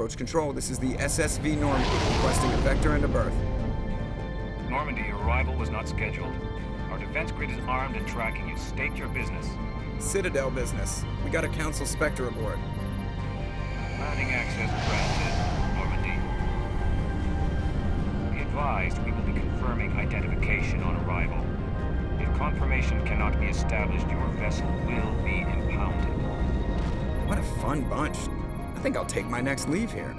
Approach control, this is the SSV Normandy, requesting a vector and a berth. Normandy, your arrival was not scheduled. Our defense grid is armed and tracking you. State your business. Citadel business. We got a Council Spectre aboard. Landing access granted, Normandy. Be advised, we will be confirming identification on arrival. If confirmation cannot be established, your vessel will be impounded. What a fun bunch. I think I'll take my next leave here.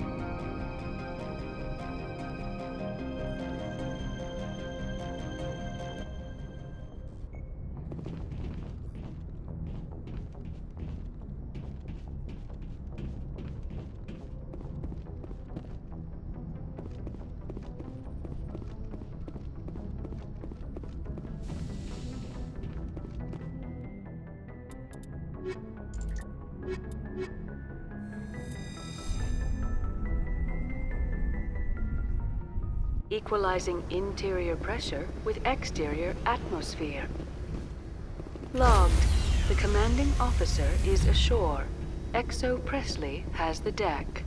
Equalizing interior pressure with exterior atmosphere. Logged. The commanding officer is ashore. XO Presley has the deck.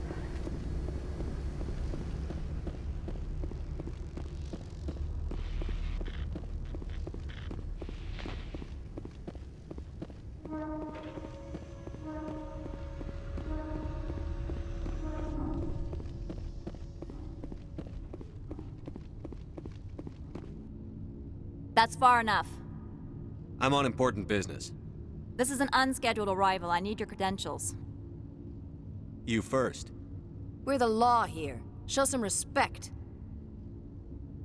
That's far enough. I'm on important business. This is an unscheduled arrival. I need your credentials. You first. We're the law here. Show some respect.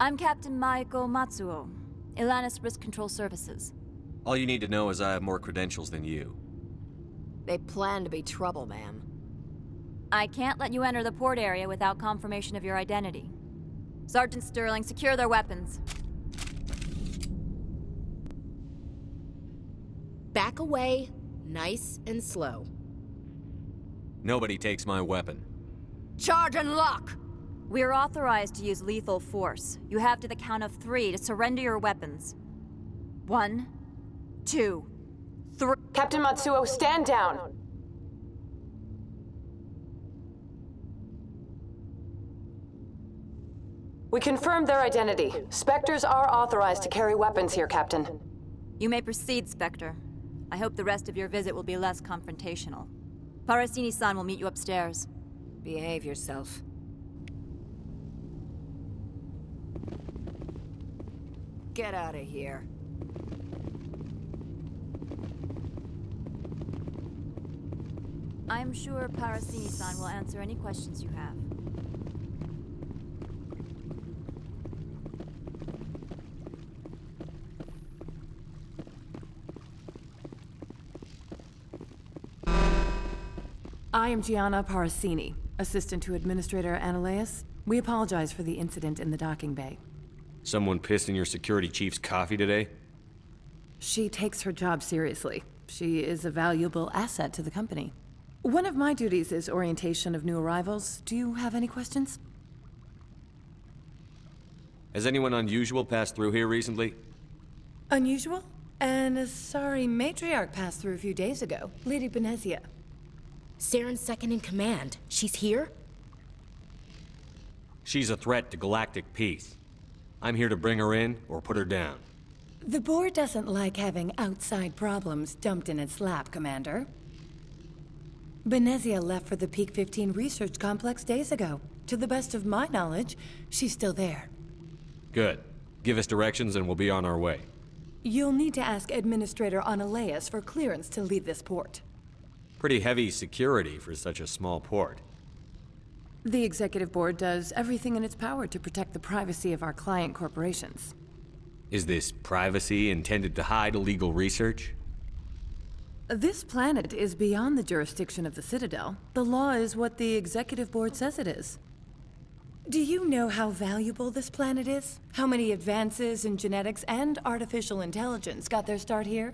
I'm Captain Maiko Matsuo, Ilanis Risk Control Services. All you need to know is I have more credentials than you. They plan to be trouble, ma'am. I can't let you enter the port area without confirmation of your identity. Sergeant Sterling, secure their weapons. Back away, nice and slow. Nobody takes my weapon. Charge and lock! We're authorized to use lethal force. You have to the count of 3 to surrender your weapons. 1, 2, 3. Captain Matsuo, stand down! We confirmed their identity. Spectres are authorized to carry weapons here, Captain. You may proceed, Spectre. I hope the rest of your visit will be less confrontational. Parasini-san will meet you upstairs. Behave yourself. Get out of here. I'm sure Parasini-san will answer any questions you have. I am Gianna Parasini, assistant to Administrator Ananias. We apologize for the incident in the docking bay. Someone pissed in your security chief's coffee today? She takes her job seriously. She is a valuable asset to the company. One of my duties is orientation of new arrivals. Do you have any questions? Has anyone unusual passed through here recently? Unusual? An Asari matriarch passed through a few days ago. Lady Benezia. Saren's second in command. She's here? She's a threat to galactic peace. I'm here to bring her in or put her down. The board doesn't like having outside problems dumped in its lap, Commander. Benezia left for the Peak 15 research complex days ago. To the best of my knowledge, she's still there. Good. Give us directions and we'll be on our way. You'll need to ask Administrator Ananias for clearance to leave this port. Pretty heavy security for such a small port. The Executive Board does everything in its power to protect the privacy of our client corporations. Is this privacy intended to hide illegal research? This planet is beyond the jurisdiction of the Citadel. The law is what the Executive Board says it is. Do you know how valuable this planet is? How many advances in genetics and artificial intelligence got their start here?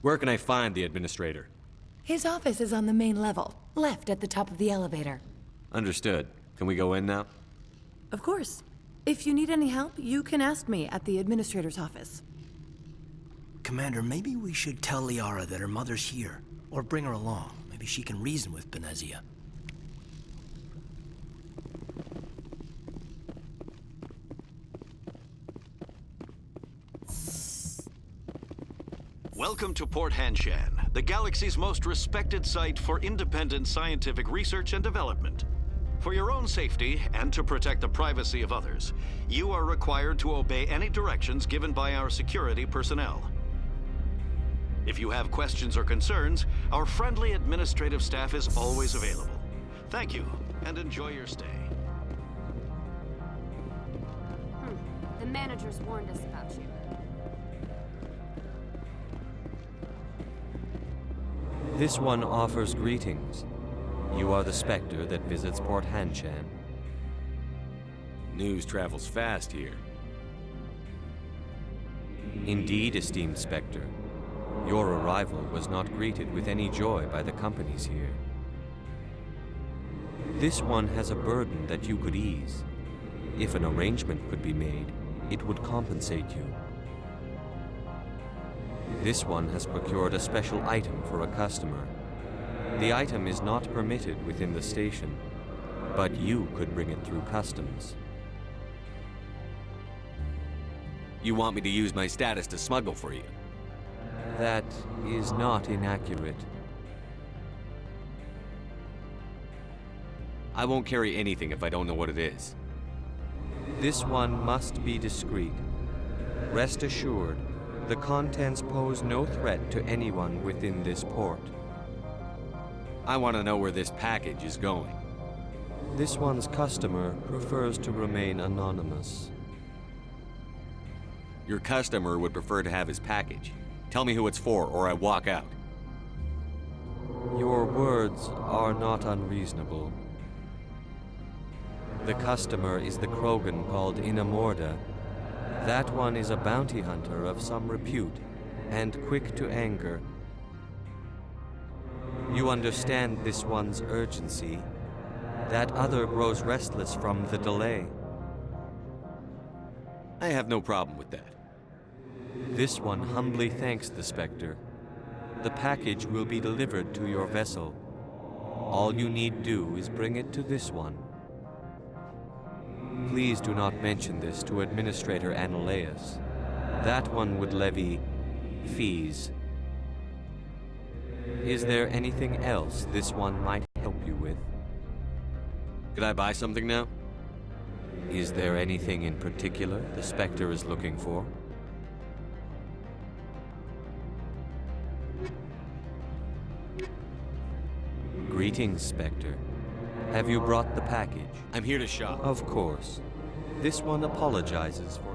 Where can I find the Administrator? His office is on the main level, left at the top of the elevator. Understood. Can we go in now? Of course. If you need any help, you can ask me at the Administrator's office. Commander, maybe we should tell Liara that her mother's here. Or bring her along. Maybe she can reason with Benezia. Welcome to Port Hanshan, the galaxy's most respected site for independent scientific research and development. For your own safety, and to protect the privacy of others, you are required to obey any directions given by our security personnel. If you have questions or concerns, our friendly administrative staff is always available. Thank you, and enjoy your stay. The managers warned us about you. This one offers greetings. You are the Spectre that visits Port Hanshan. News travels fast here. Indeed, esteemed Spectre. Your arrival was not greeted with any joy by the companies here. This one has a burden that you could ease. If an arrangement could be made, it would compensate you. This one has procured a special item for a customer. The item is not permitted within the station, but you could bring it through customs. You want me to use my status to smuggle for you? That is not inaccurate. I won't carry anything if I don't know what it is. This one must be discreet. Rest assured, the contents pose no threat to anyone within this port. I want to know where this package is going. This one's customer prefers to remain anonymous. Your customer would prefer to have his package. Tell me who it's for, or I walk out. Your words are not unreasonable. The customer is the Krogan called Inamorda. That one is a bounty hunter of some repute, and quick to anger. You understand this one's urgency. That other grows restless from the delay. I have no problem with that. This one humbly thanks the Spectre. The package will be delivered to your vessel. All you need do is bring it to this one. Please do not mention this to Administrator Analaeus. That one would levy fees. Is there anything else this one might help you with? Could I buy something now? Is there anything in particular the Spectre is looking for? Greetings, Spectre. Have you brought the package? I'm here to shop. Of course. This one apologizes for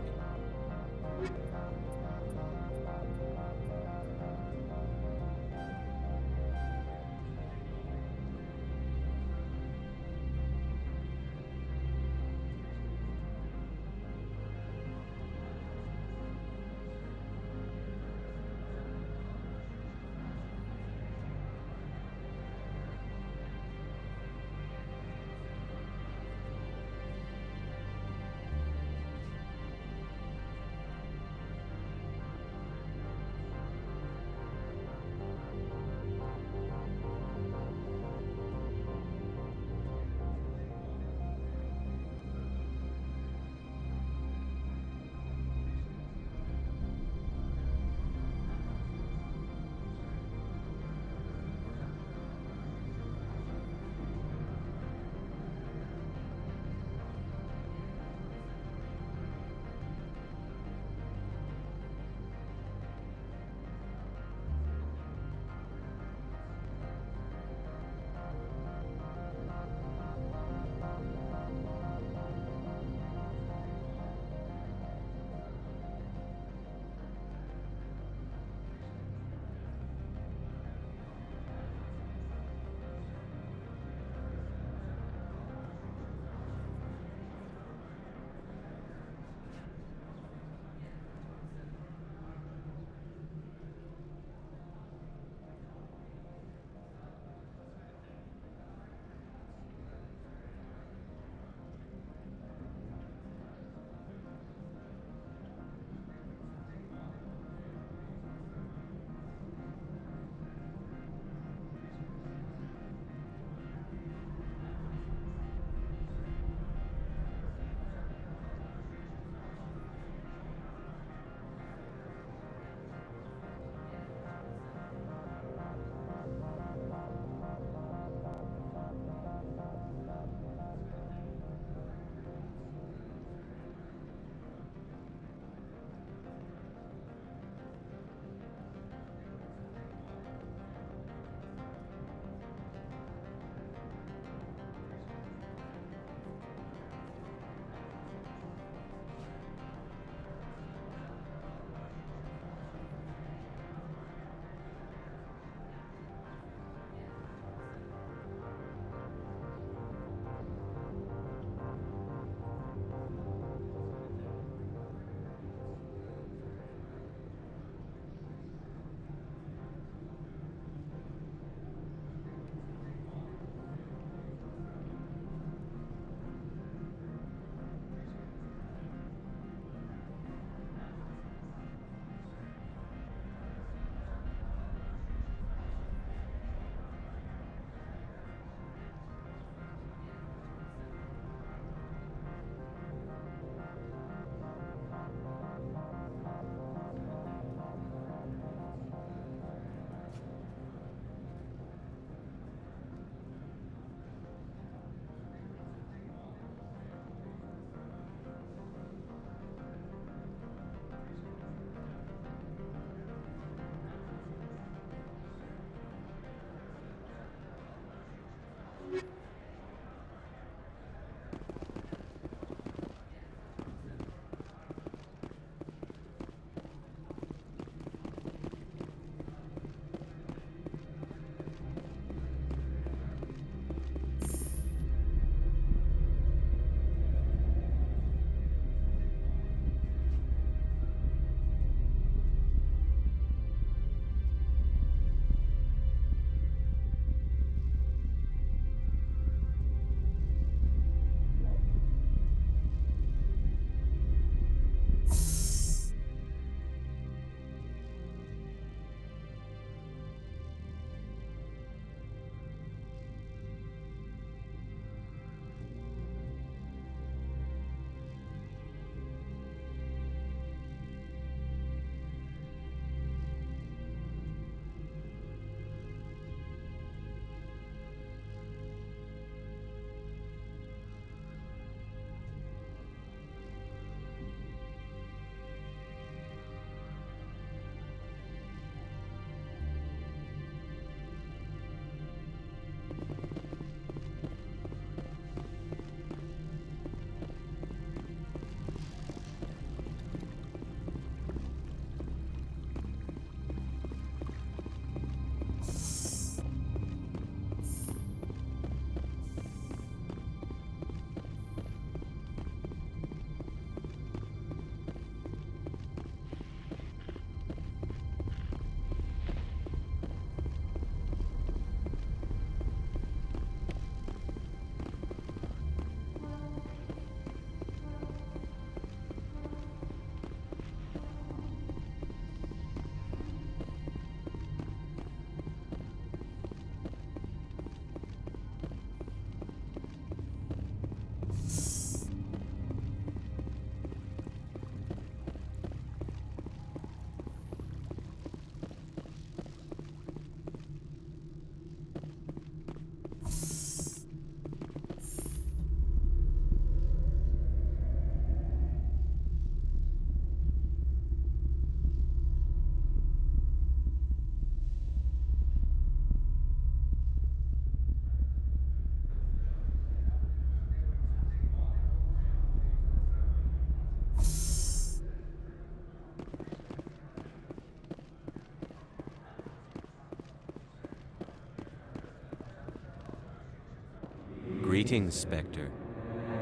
Greetings, Spectre.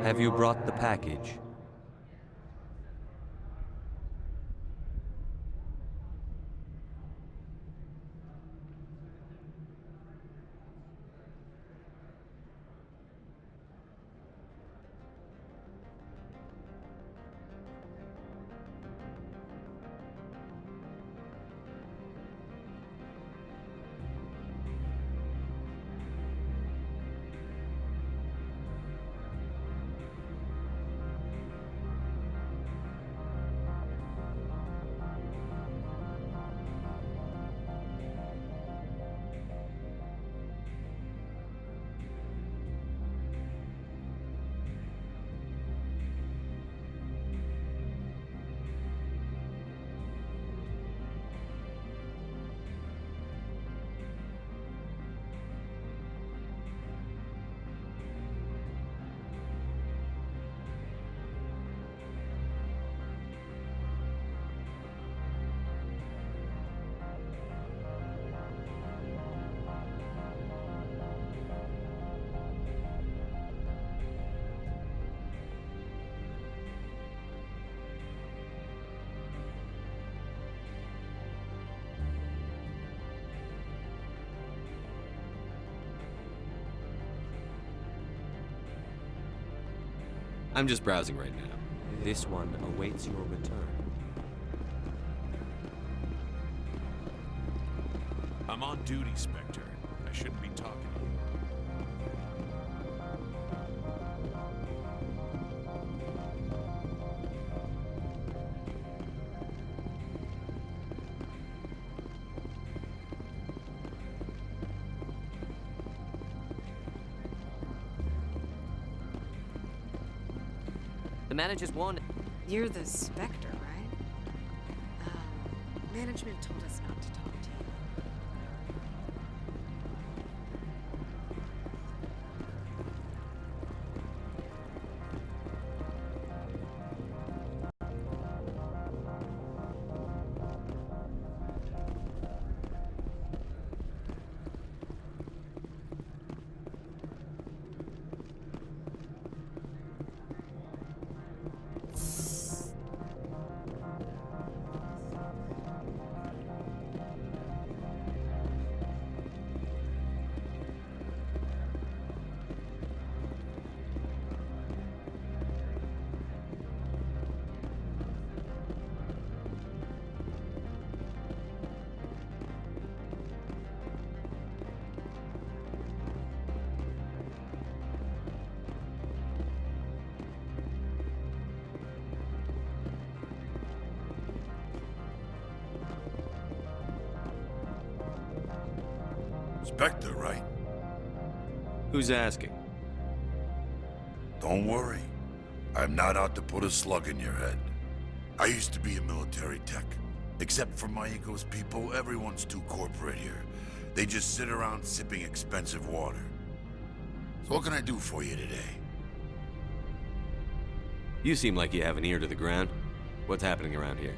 Have you brought the package? I'm just browsing right now. This one awaits your return. I'm on duty, Spectre. I shouldn't be talking to you. The manager's warned. You're the Spectre, right? Management told us not to talk to you. Spectre, right? Who's asking? Don't worry. I'm not out to put a slug in your head. I used to be a military tech. Except for my ego's people, everyone's too corporate here. They just sit around sipping expensive water. So what can I do for you today? You seem like you have an ear to the ground. What's happening around here?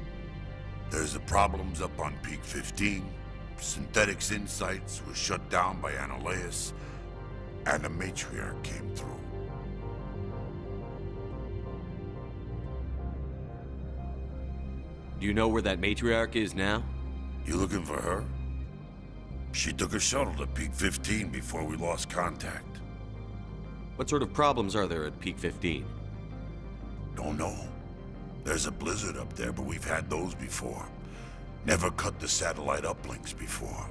There's the problems up on Peak 15. Synthetics Insights was shut down by Annihilus, and the Matriarch came through. Do you know where that Matriarch is now? You looking for her? She took a shuttle to Peak 15 before we lost contact. What sort of problems are there at Peak 15? Don't know. There's a blizzard up there, but we've had those before. Never cut the satellite uplinks before.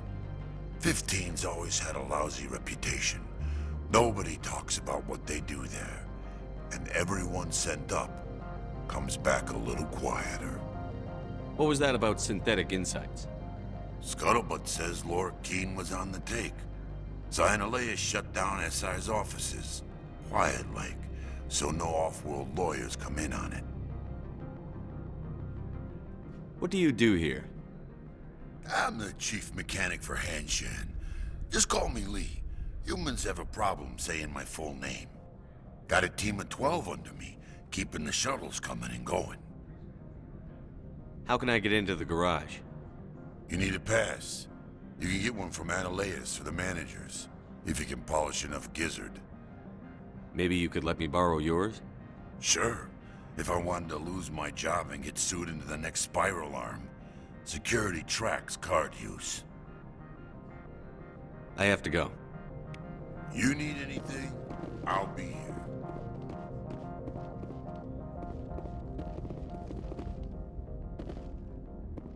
15's always had a lousy reputation. Nobody talks about what they do there. And everyone sent up comes back a little quieter. What was that about Synthetic Insights? Scuttlebutt says Lord Keene was on the take. Annihilus shut down SI's offices. Quiet-like, so no off-world lawyers come in on it. What do you do here? I'm the chief mechanic for Hanshan. Just call me Lee. Humans have a problem saying my full name. Got a team of 12 under me, keeping the shuttles coming and going. How can I get into the garage? You need a pass. You can get one from Annihilus or the managers, if you can polish enough gizzard. Maybe you could let me borrow yours? Sure. If I wanted to lose my job and get sued into the next spiral arm. Security tracks card use. I have to go. You need anything? I'll be here.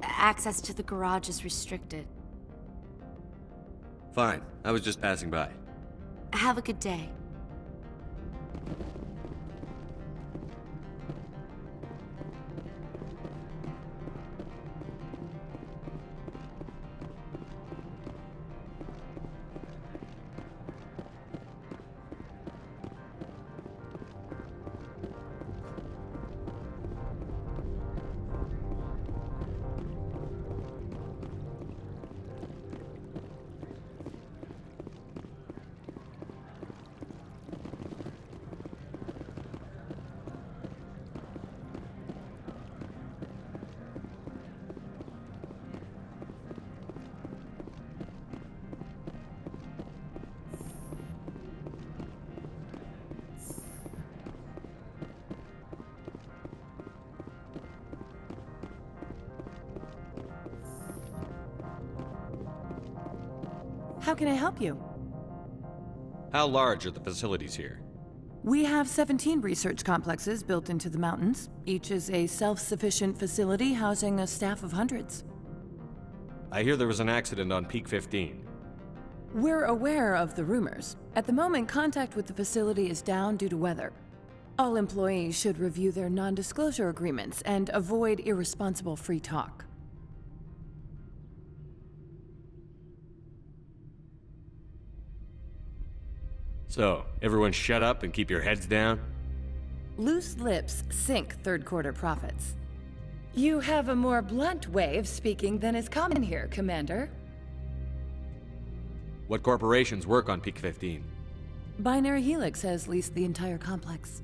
Access to the garage is restricted. Fine. I was just passing by. Have a good day. How can I help you? How large are the facilities here? We have 17 research complexes built into the mountains. Each is a self-sufficient facility housing a staff of hundreds. I hear there was an accident on Peak 15. We're aware of the rumors. At the moment, contact with the facility is down due to weather. All employees should review their non-disclosure agreements and avoid irresponsible free talk. So, everyone shut up and keep your heads down? Loose lips sink third-quarter profits. You have a more blunt way of speaking than is common here, Commander. What corporations work on Peak 15? Binary Helix has leased the entire complex.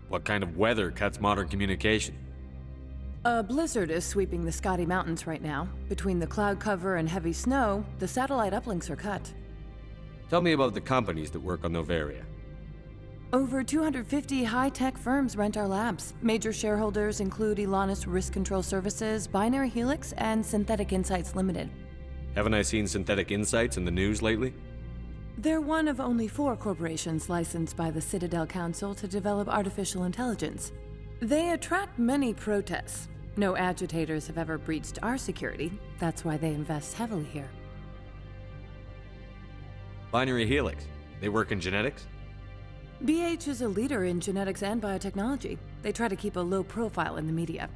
What kind of weather cuts modern communication? A blizzard is sweeping the Scotty Mountains right now. Between the cloud cover and heavy snow, the satellite uplinks are cut. Tell me about the companies that work on Noveria. Over 250 high-tech firms rent our labs. Major shareholders include Elanus Risk Control Services, Binary Helix, and Synthetic Insights Limited. Haven't I seen Synthetic Insights in the news lately? They're one of only 4 corporations licensed by the Citadel Council to develop artificial intelligence. They attract many protests. No agitators have ever breached our security. That's why they invest heavily here. Binary Helix. They work in genetics? BH is a leader in genetics and biotechnology. They try to keep a low profile in the media.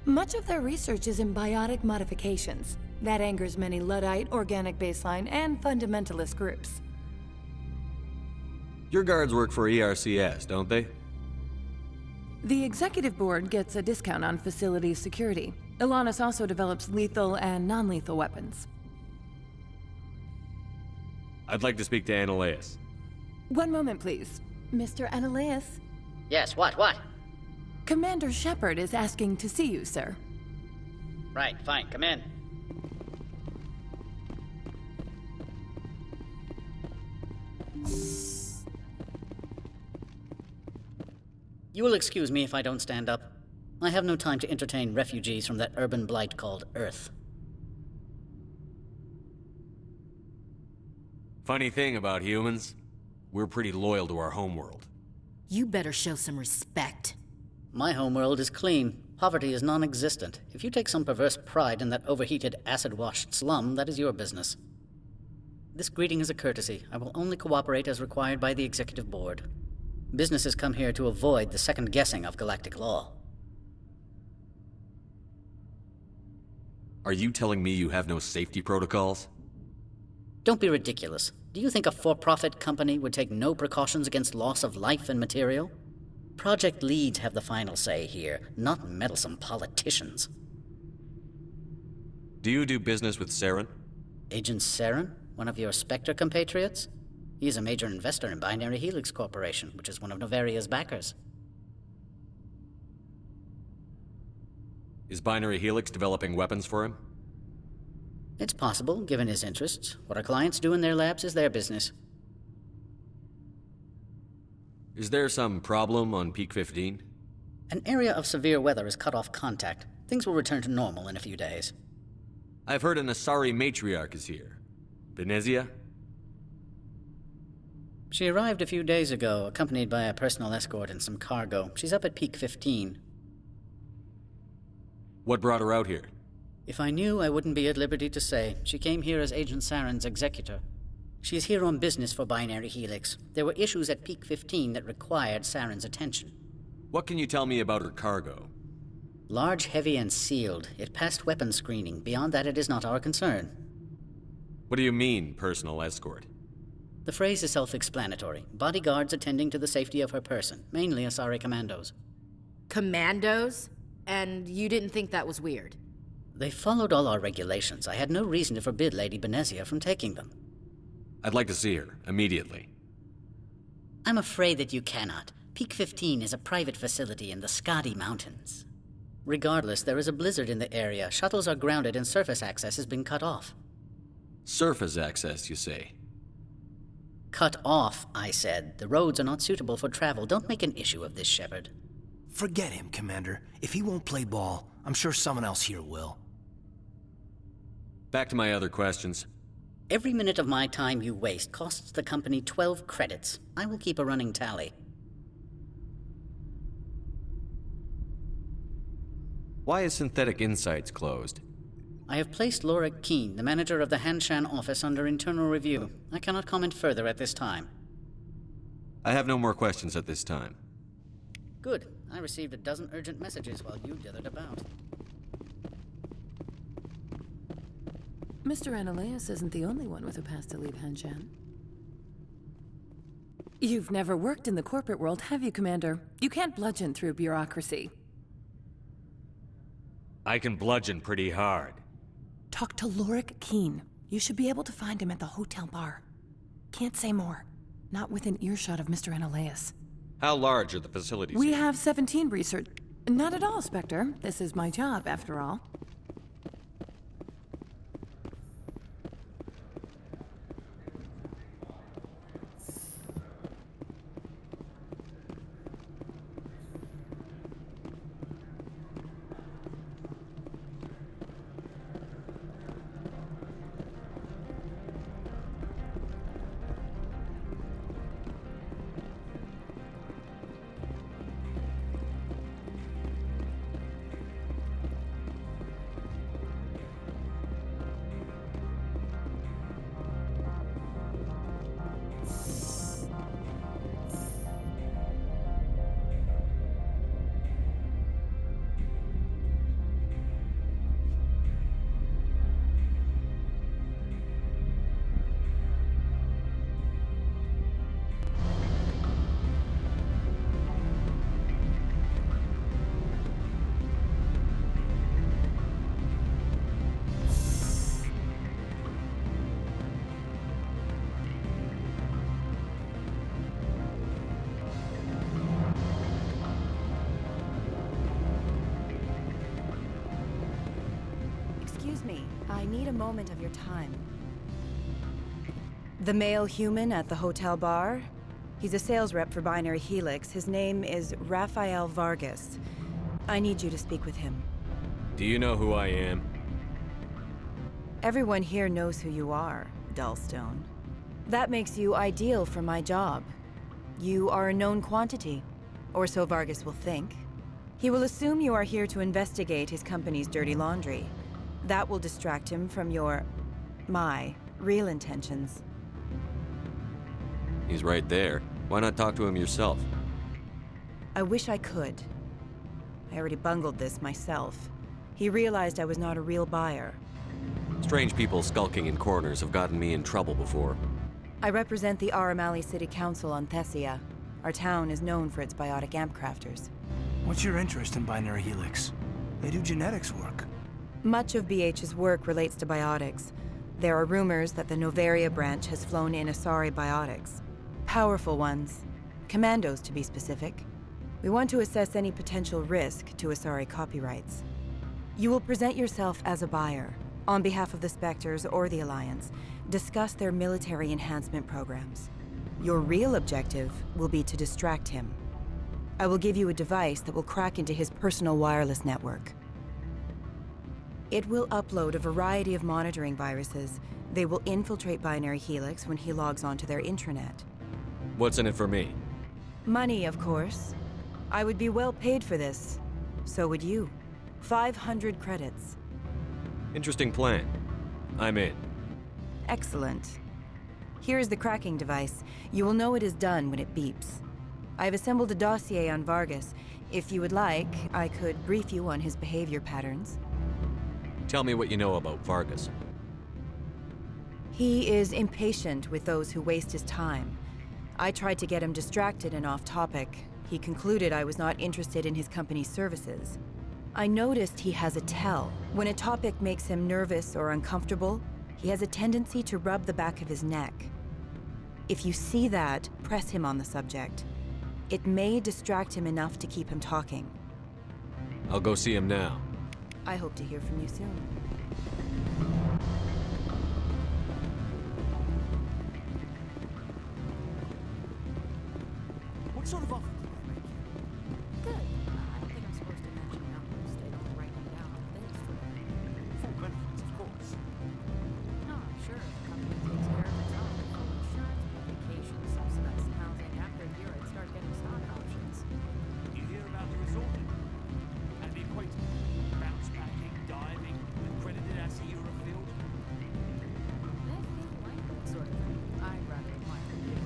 Much of their research is in biotic modifications. That angers many Luddite, organic baseline, and fundamentalist groups. Your guards work for ERCS, don't they? The executive board gets a discount on facility security. Elanus also develops lethal and non-lethal weapons. I'd like to speak to Annaleus. One moment, please. Mr. Annaleus? Yes, what? Commander Shepard is asking to see you, sir. Right, fine, come in. You will excuse me if I don't stand up. I have no time to entertain refugees from that urban blight called Earth. Funny thing about humans, we're pretty loyal to our homeworld. You better show some respect. My homeworld is clean. Poverty is non-existent. If you take some perverse pride in that overheated, acid-washed slum, that is your business. This greeting is a courtesy. I will only cooperate as required by the Executive Board. Businesses come here to avoid the second guessing of galactic law. Are you telling me you have no safety protocols? Don't be ridiculous. Do you think a for-profit company would take no precautions against loss of life and material? Project leads have the final say here, not meddlesome politicians. Do you do business with Saren? Agent Saren? One of your Spectre compatriots? He is a major investor in Binary Helix Corporation, which is one of Noveria's backers. Is Binary Helix developing weapons for him? It's possible, given his interests. What our clients do in their labs is their business. Is there some problem on Peak 15? An area of severe weather has cut off contact. Things will return to normal in a few days. I've heard an Asari matriarch is here. Venezia? She arrived a few days ago, accompanied by a personal escort and some cargo. She's up at Peak 15. What brought her out here? If I knew, I wouldn't be at liberty to say. She came here as Agent Saren's executor. She's here on business for Binary Helix. There were issues at Peak 15 that required Saren's attention. What can you tell me about her cargo? Large, heavy, and sealed. It passed weapons screening. Beyond that, it is not our concern. What do you mean, personal escort? The phrase is self-explanatory. Bodyguards attending to the safety of her person, mainly Asari commandos. Commandos? And you didn't think that was weird? They followed all our regulations. I had no reason to forbid Lady Venezia from taking them. I'd like to see her, immediately. I'm afraid that you cannot. Peak 15 is a private facility in the Skadi Mountains. Regardless, there is a blizzard in the area. Shuttles are grounded and surface access has been cut off. Surface access, you say? Cut off, I said. The roads are not suitable for travel. Don't make an issue of this, Shepard. Forget him, Commander. If he won't play ball, I'm sure someone else here will. Back to my other questions. Every minute of my time you waste costs the company 12 credits. I will keep a running tally. Why is Synthetic Insights closed? I have placed Laura Keene, the manager of the Hanshan office, under internal review. I cannot comment further at this time. I have no more questions at this time. Good. I received a dozen urgent messages while you dithered about. Mr. Ananias isn't the only one with a pass to leave Hanshan. You've never worked in the corporate world, have you, Commander? You can't bludgeon through bureaucracy. I can bludgeon pretty hard. Talk to Lorik Keene. You should be able to find him at the hotel bar. Can't say more. Not within earshot of Mr. Ananias. How large are the facilities We here? have 17 research... Not at all, Spectre. This is my job, after all. I need a moment of your time. The male human at the hotel bar? He's a sales rep for Binary Helix. His name is Rafael Vargas. I need you to speak with him. Do you know who I am? Everyone here knows who you are, Dullstone. That makes you ideal for my job. You are a known quantity, or so Vargas will think. He will assume you are here to investigate his company's dirty laundry. That will distract him from my real intentions. He's right there. Why not talk to him yourself? I wish I could. I already bungled this myself. He realized I was not a real buyer. Strange people skulking in corners have gotten me in trouble before. I represent the Aramali City Council on Thessia. Our town is known for its biotic amp crafters. What's your interest in Binary Helix? They do genetics work. Much of BH's work relates to biotics. There are rumors that the Noveria branch has flown in Asari biotics. Powerful ones. Commandos, to be specific. We want to assess any potential risk to Asari copyrights. You will present yourself as a buyer, on behalf of the Spectres or the Alliance. Discuss their military enhancement programs. Your real objective will be to distract him. I will give you a device that will crack into his personal wireless network. It will upload a variety of monitoring viruses. They will infiltrate Binary Helix when he logs onto their intranet. What's in it for me? Money, of course. I would be well paid for this. So would you. 500 credits. Interesting plan. I'm in. Excellent. Here is the cracking device. You will know it is done when it beeps. I have assembled a dossier on Vargas. If you would like, I could brief you on his behavior patterns. Tell me what you know about Vargas. He is impatient with those who waste his time. I tried to get him distracted and off topic. He concluded I was not interested in his company's services. I noticed he has a tell. When a topic makes him nervous or uncomfortable, he has a tendency to rub the back of his neck. If you see that, press him on the subject. It may distract him enough to keep him talking. I'll go see him now. I hope to hear from you soon. What sort of offer did they make you? Good. I don't think I'm supposed to mention numbers. They don't write them down on things for me. Full benefits, of course. No, I'm sure the company takes care of its own. Full insurance, paid vacation, subsidized housing. After a year, I'd start getting stock options. You hear about the resort? And the equator? Bounce backing, diving, accredited as a Eurofield? They feel like that sort of thing. I'd rather admire you.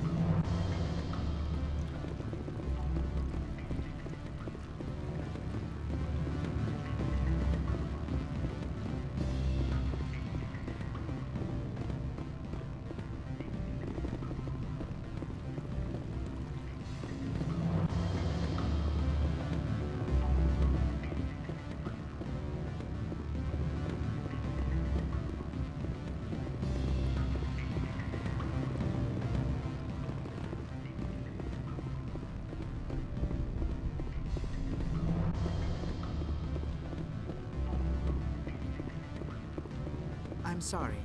I'm sorry.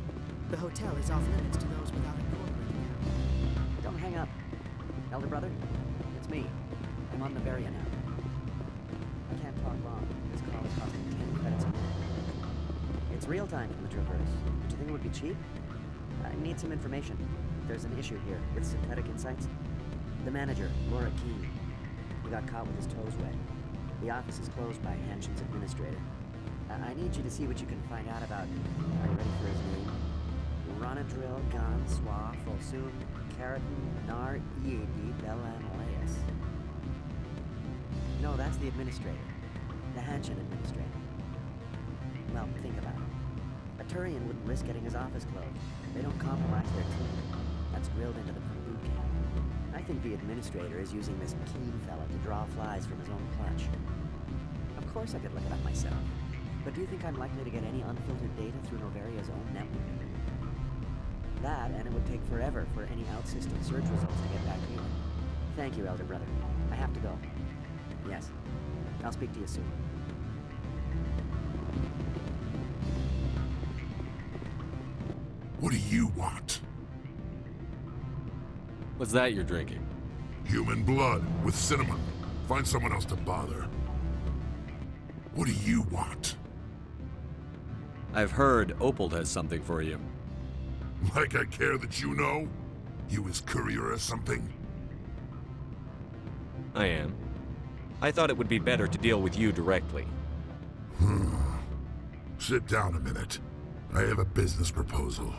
The hotel is off limits to those without a corporate account. Don't hang up. Elder brother, it's me. I'm on Noveria now. I can't talk long. This call is costing 10 credits a minute. It's real time from the Traverse. Do you think it would be cheap? I need some information. There's an issue here with synthetic insights. The manager, Laura Keene, he got caught with his toes wet. The office is closed by Hanshin's administrator. I need you to see what you can find out about... Are you ready for his name? Ronadril Gan Swa Folsum Keratin Nar Ead Belanleas. No, that's the administrator. The Hanshin administrator. Well, think about it. A Turian wouldn't risk getting his office closed. They don't compromise their team. That's drilled into them from boot camp. I think the administrator is using this Keene fella to draw flies from his own clutch. Of course I could look it up myself. But do you think I'm likely to get any unfiltered data through Noveria's own network? That, and it would take forever for any out-system search results to get back here. Thank you, Elder Brother. I have to go. Yes. I'll speak to you soon. What do you want? What's that you're drinking? Human blood with cinnamon. Find someone else to bother. What do you want? I've heard Opal has something for you. Like I care that you know? You his courier or something? I am. I thought it would be better to deal with you directly. Sit down a minute. I have a business proposal.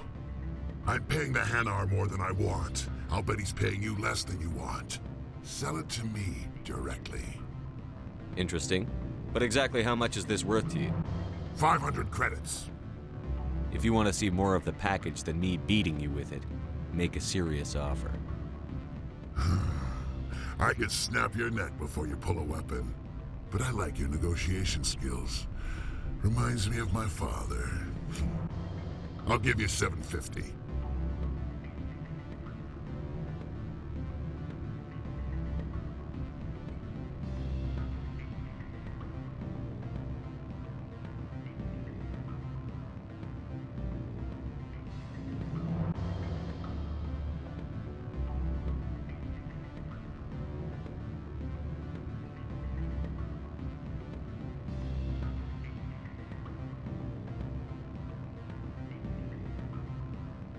I'm paying the Hanar more than I want. I'll bet he's paying you less than you want. Sell it to me directly. Interesting. But exactly how much is this worth to you? 500 credits. If you want to see more of the package than me beating you with it, make a serious offer. I could snap your neck before you pull a weapon. But I like your negotiation skills. Reminds me of my father. I'll give you 750.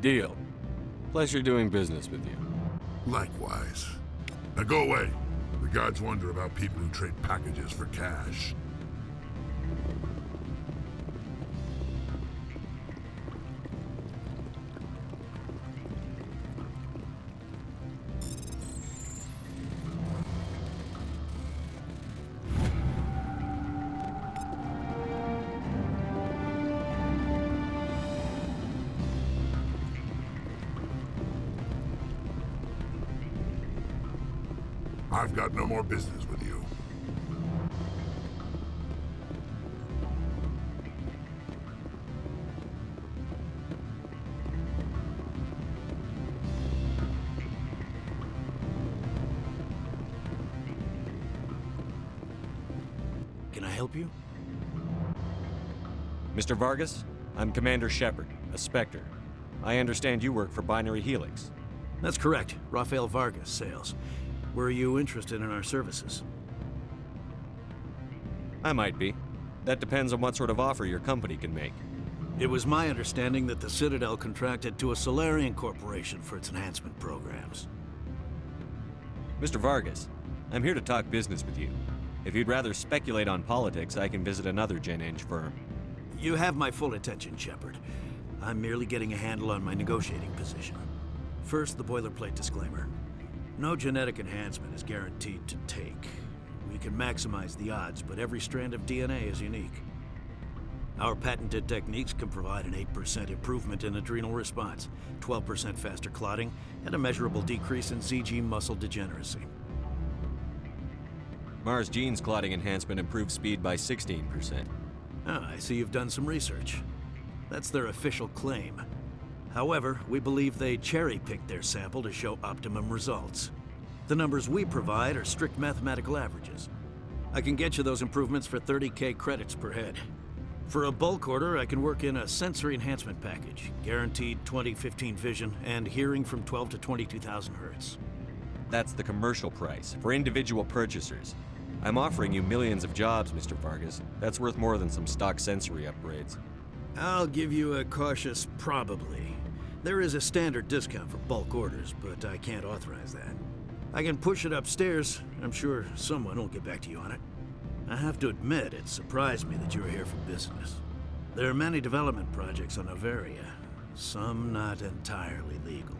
Deal. Pleasure doing business with you. Likewise. Now go away. The guards wonder about people who trade packages for cash. I've got no more business with you. Can I help you? Mr. Vargas, I'm Commander Shepard, a Spectre. I understand you work for Binary Helix. That's correct. Rafael Vargas, sales. Were you interested in our services? I might be. That depends on what sort of offer your company can make. It was my understanding that the Citadel contracted to a Solarian corporation for its enhancement programs. Mr. Vargas, I'm here to talk business with you. If you'd rather speculate on politics, I can visit another Gen Eng firm. You have my full attention, Shepard. I'm merely getting a handle on my negotiating position. First, the boilerplate disclaimer. No genetic enhancement is guaranteed to take. We can maximize the odds, but every strand of DNA is unique. Our patented techniques can provide an 8% improvement in adrenal response, 12% faster clotting, and a measurable decrease in ZG muscle degeneracy. Mars Gene's clotting enhancement improves speed by 16%. Ah, I see you've done some research. That's their official claim. However, we believe they cherry-picked their sample to show optimum results. The numbers we provide are strict mathematical averages. I can get you those improvements for 30K credits per head. For a bulk order, I can work in a sensory enhancement package, guaranteed 20/15 vision, and hearing from 12 to 22,000 hertz. That's the commercial price, for individual purchasers. I'm offering you millions of jobs, Mr. Vargas. That's worth more than some stock sensory upgrades. I'll give you a cautious probably. There is a standard discount for bulk orders, but I can't authorize that. I can push it upstairs. I'm sure someone will get back to you on it. I have to admit, it surprised me that you were here for business. There are many development projects on Noveria, some not entirely legal.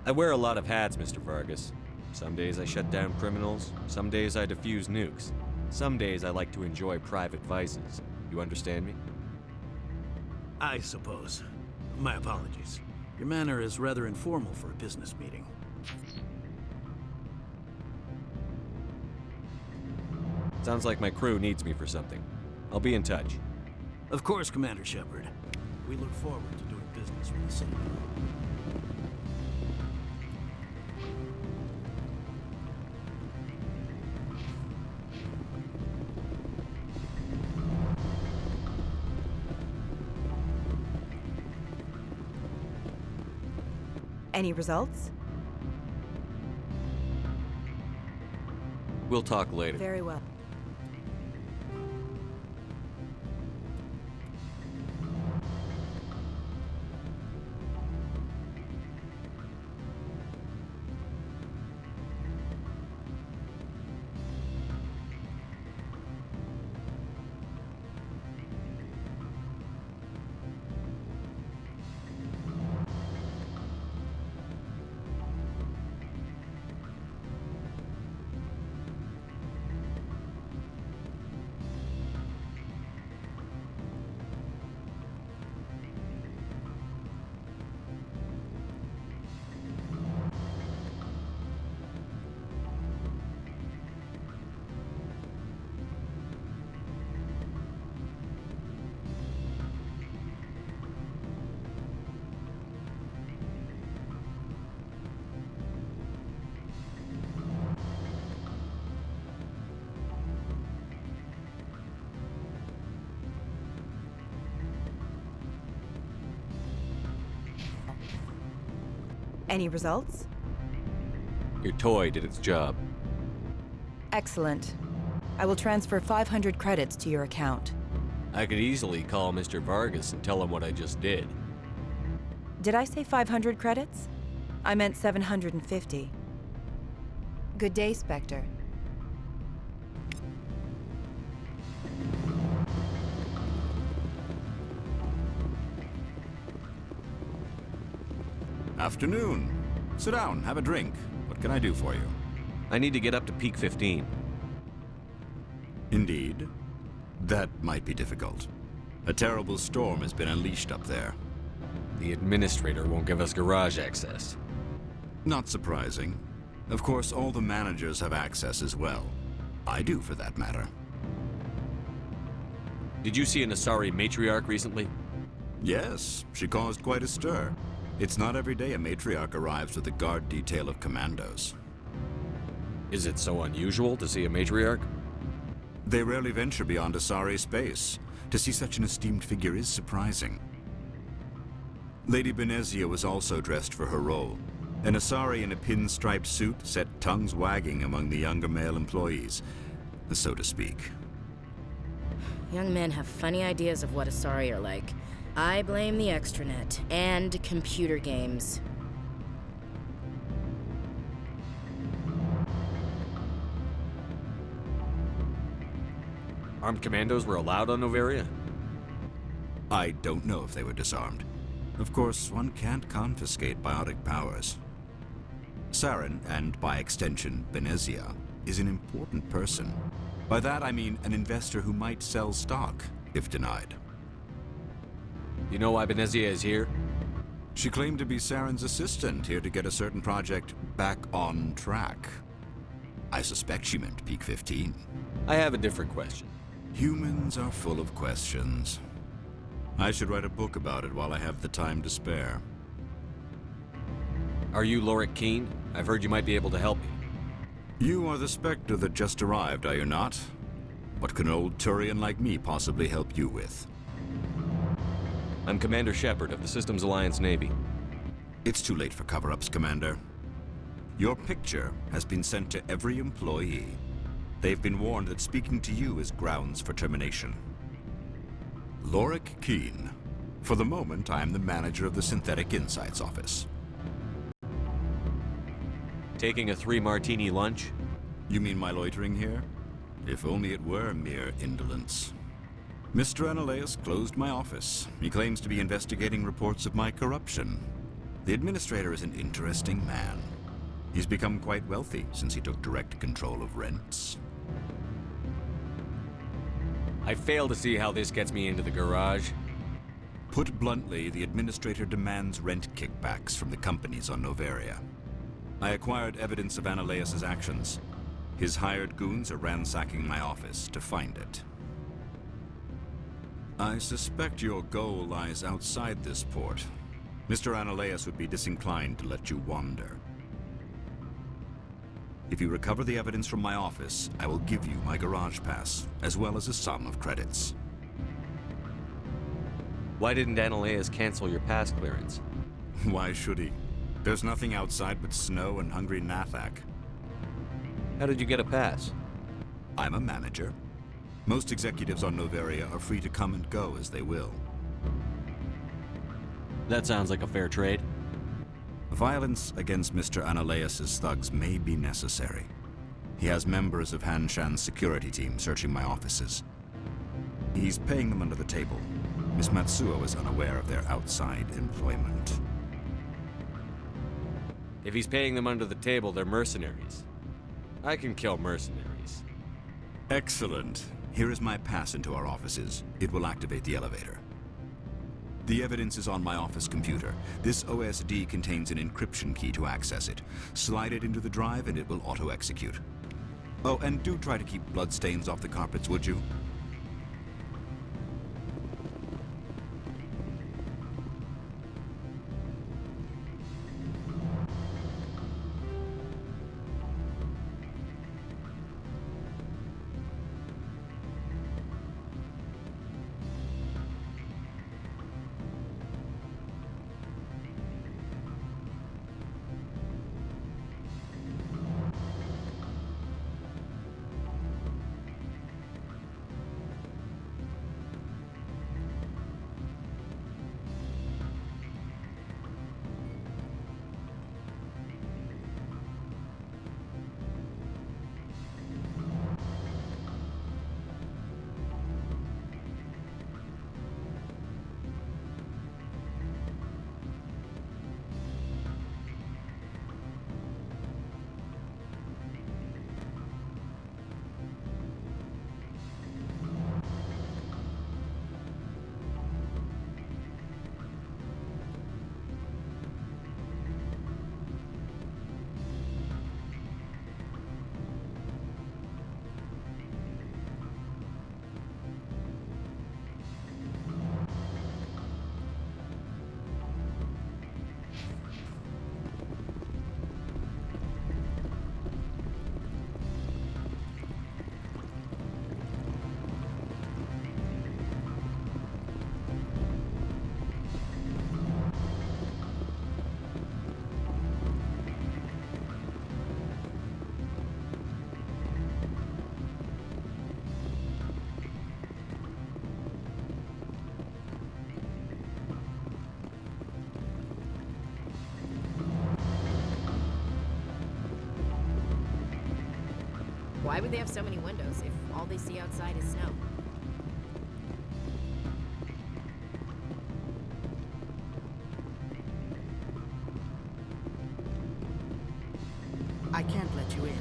I wear a lot of hats, Mr. Vargas. Some days I shut down criminals, some days I defuse nukes. Some days I like to enjoy private vices. You understand me? I suppose. My apologies. Your manner is rather informal for a business meeting. Sounds like my crew needs me for something. I'll be in touch. Of course, Commander Shepard. We look forward to doing business with the Citadel. Any results? We'll talk later. Very well. Any results? Your toy did its job. Excellent. I will transfer 500 credits to your account. I could easily call Mr. Vargas and tell him what I just did. Did I say 500 credits? I meant 750. Good day, Spectre. Afternoon. Sit down, have a drink. What can I do for you? I need to get up to Peak 15. Indeed. That might be difficult. A terrible storm has been unleashed up there. The administrator won't give us garage access. Not surprising. Of course, all the managers have access as well. I do, for that matter. Did you see an Asari matriarch recently? Yes, she caused quite a stir. It's not every day a matriarch arrives with a guard detail of commandos. Is it so unusual to see a matriarch? They rarely venture beyond Asari space. To see such an esteemed figure is surprising. Lady Benezia was also dressed for her role. An Asari in a pinstriped suit set tongues wagging among the younger male employees, so to speak. Young men have funny ideas of what Asari are like. I blame the extranet and computer games. Armed commandos were allowed on Noveria? I don't know if they were disarmed. Of course, one can't confiscate biotic powers. Saren, and by extension, Benezia, is an important person. By that I mean an investor who might sell stock, if denied. You know why Benezia is here? She claimed to be Saren's assistant, here to get a certain project back on track. I suspect she meant Peak 15. I have a different question. Humans are full of questions. I should write a book about it while I have the time to spare. Are you Lorik Keen? I've heard you might be able to help me. You are the Spectre that just arrived, are you not? What can an old Turian like me possibly help you with? I'm Commander Shepard of the Systems Alliance Navy. It's too late for cover-ups, Commander. Your picture has been sent to every employee. They've been warned that speaking to you is grounds for termination. Lorik Keen. For the moment, I am the manager of the Synthetic Insights Office. Taking a 3-martini lunch? You mean my loitering here? If only it were mere indolence. Mr. Analaeus closed my office. He claims to be investigating reports of my corruption. The administrator is an interesting man. He's become quite wealthy since he took direct control of rents. I fail to see how this gets me into the garage. Put bluntly, the administrator demands rent kickbacks from the companies on Noveria. I acquired evidence of Analaeus' actions. His hired goons are ransacking my office to find it. I suspect your goal lies outside this port. Mr. Analaeus would be disinclined to let you wander. If you recover the evidence from my office, I will give you my garage pass, as well as a sum of credits. Why didn't Analaeus cancel your pass clearance? Why should he? There's nothing outside but snow and hungry Nathak. How did you get a pass? I'm a manager. Most executives on Noveria are free to come and go as they will. That sounds like a fair trade. Violence against Mr. Analaeus' thugs may be necessary. He has members of Hanshan's security team searching my offices. He's paying them under the table. Miss Matsuo is unaware of their outside employment. If he's paying them under the table, they're mercenaries. I can kill mercenaries. Excellent. Here is my pass into our offices. It will activate the elevator. The evidence is on my office computer. This OSD contains an encryption key to access it. Slide it into the drive and it will auto-execute. Oh, and do try to keep bloodstains off the carpets, would you? Why would they have so many windows if all they see outside is snow? I can't let you in.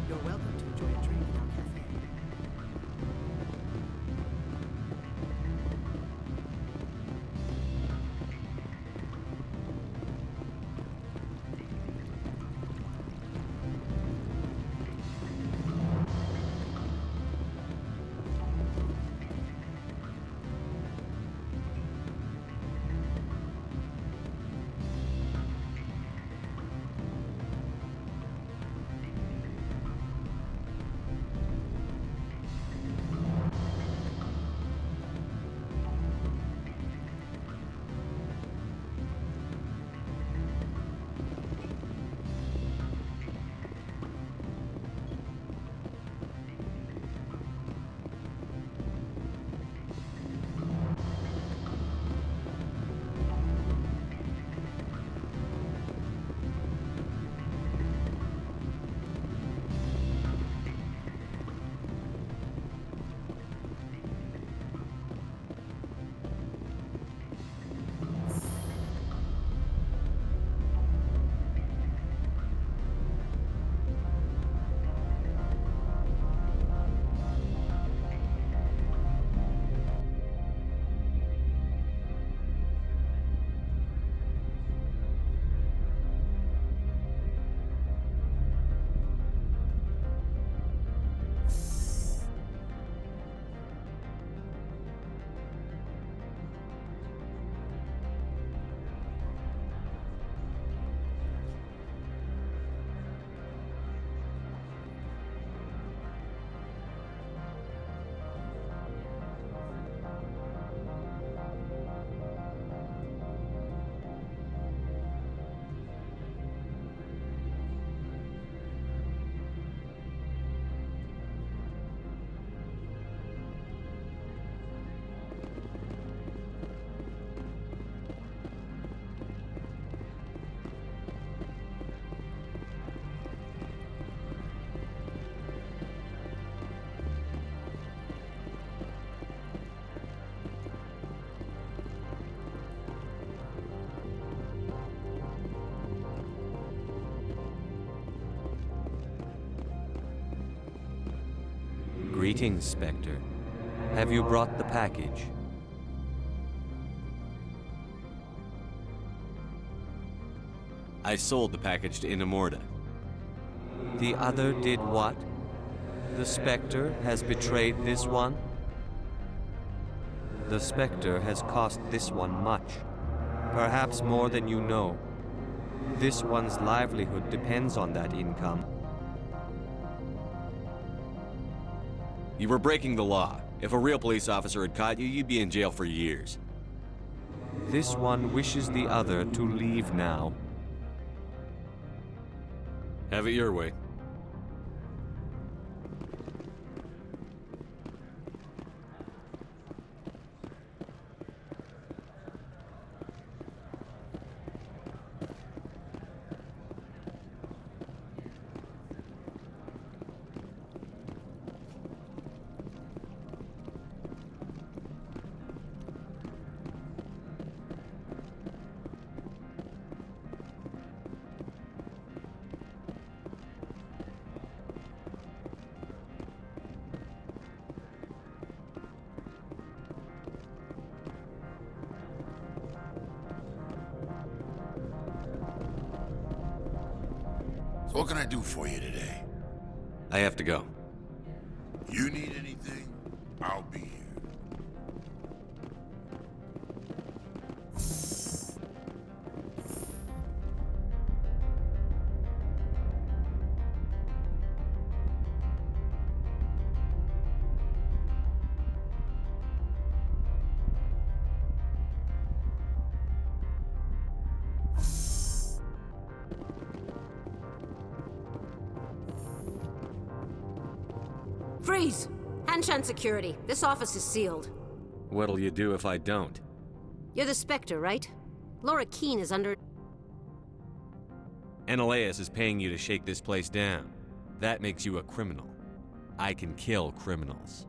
You're welcome to enjoy a drink in our cafe. Greetings, Spectre. Have you brought the package? I sold the package to Inamorta. The other did what? The Spectre has betrayed this one? The Spectre has cost this one much. Perhaps more than you know. This one's livelihood depends on that income. You were breaking the law. If a real police officer had caught you, you'd be in jail for years. This one wishes the other to leave now. Have it your way. So what can I do for you today? I have to go. You need anything? I'll be here. Freeze! Hanshan security. This office is sealed. What'll you do if I don't? You're the Spectre, right? Laura Keene is under... Ananias is paying you to shake this place down. That makes you a criminal. I can kill criminals.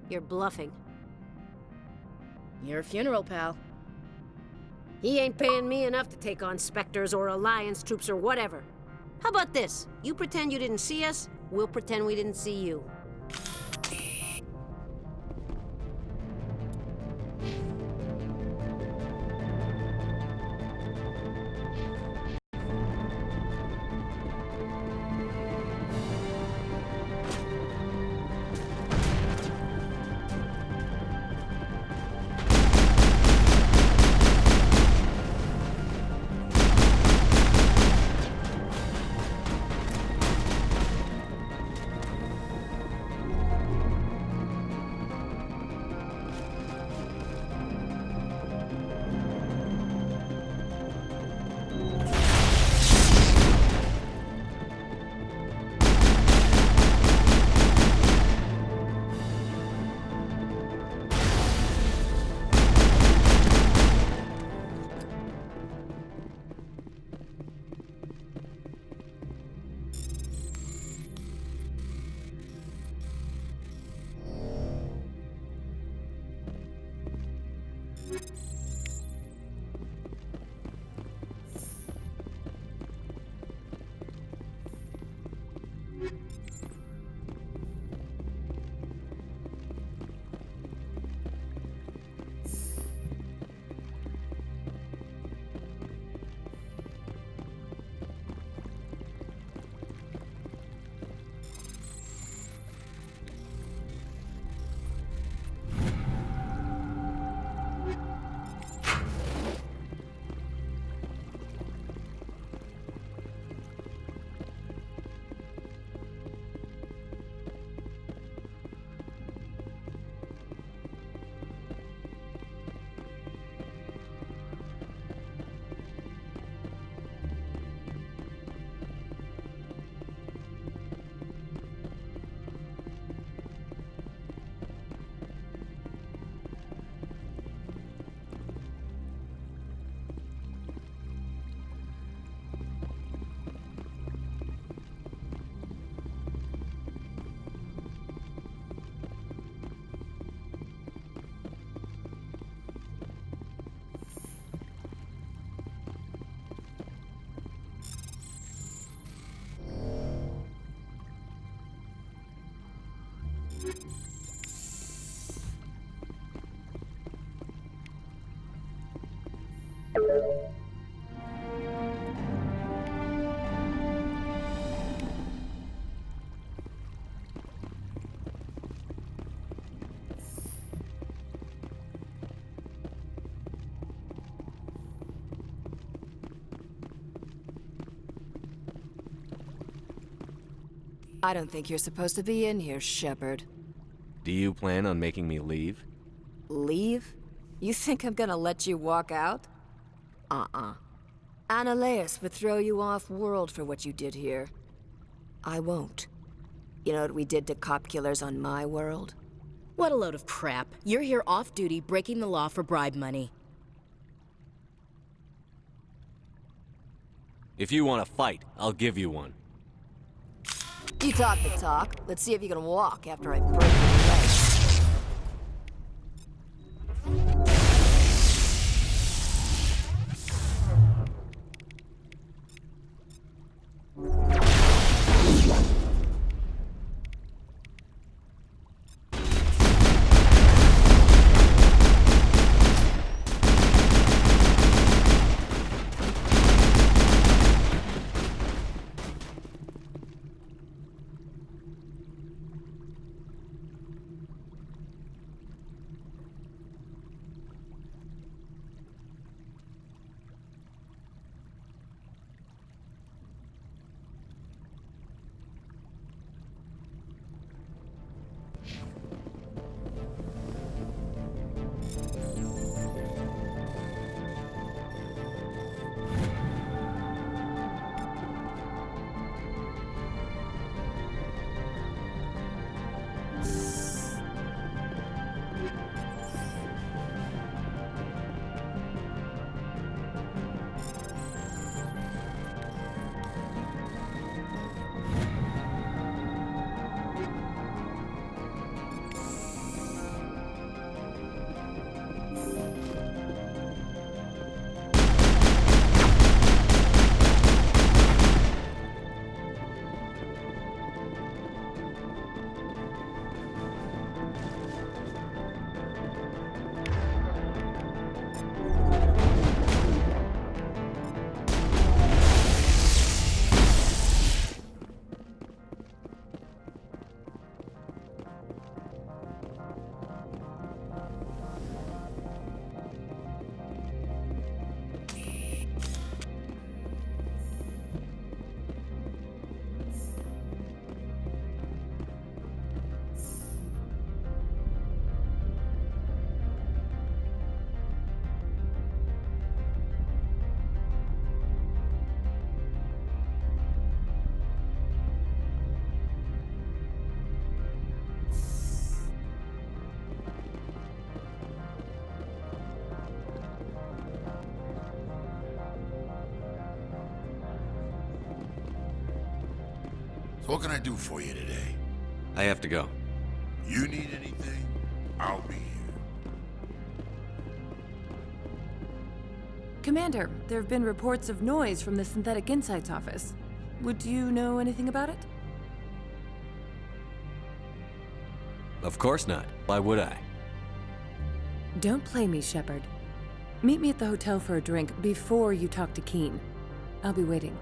You're bluffing. Your funeral, pal. He ain't paying me enough to take on Spectres or Alliance troops or whatever. How about this? You pretend you didn't see us, we'll pretend we didn't see you. I don't think you're supposed to be in here, Shepard. Do you plan on making me leave? Leave? You think I'm gonna let you walk out? Annaleus would throw you off-world for what you did here. I won't. You know what we did to cop killers on my world? What a load of crap. You're here off-duty, breaking the law for bribe money. If you want to fight, I'll give you one. You talk the talk. Let's see if you can walk after I break your legs. So what can I do for you today? I have to go. You need anything? I'll be here. Commander, there have been reports of noise from the Synthetic Insights office. Would you know anything about it? Of course not. Why would I? Don't play me, Shepard. Meet me at the hotel for a drink before you talk to Keen. I'll be waiting.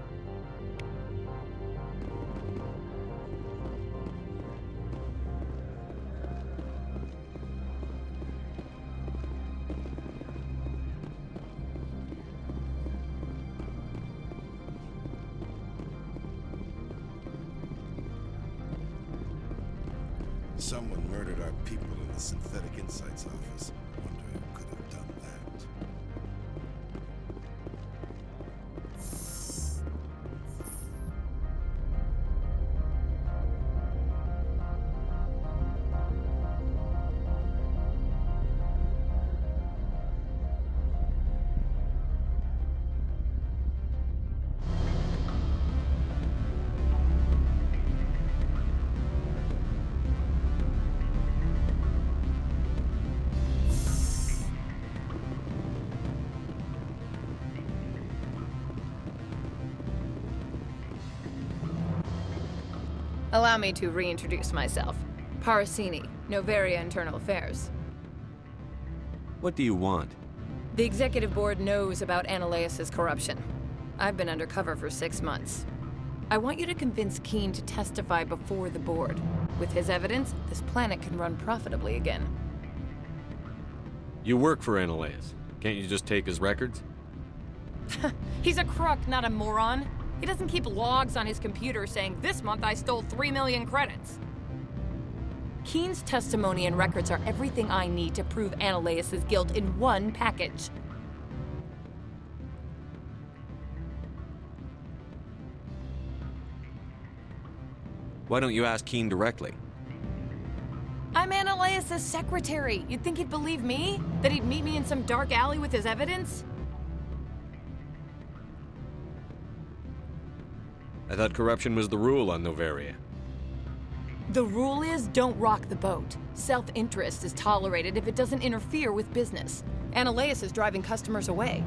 Someone murdered our people in the Synthetic Insights office. Wonder who could have done that. Allow me to reintroduce myself. Parasini, Noveria Internal Affairs. What do you want? The Executive Board knows about Ananias' corruption. I've been undercover for 6 months. I want you to convince Keen to testify before the Board. With his evidence, this planet can run profitably again. You work for Ananias. Can't you just take his records? He's a crook, not a moron. He doesn't keep logs on his computer saying, "This month I stole 3 million credits." Keen's testimony and records are everything I need to prove Ananias' guilt in one package. Why don't you ask Keen directly? I'm Ananias' secretary. You'd think he'd believe me? That he'd meet me in some dark alley with his evidence? I thought corruption was the rule on Noveria. The rule is don't rock the boat. Self-interest is tolerated if it doesn't interfere with business. Ananias is driving customers away.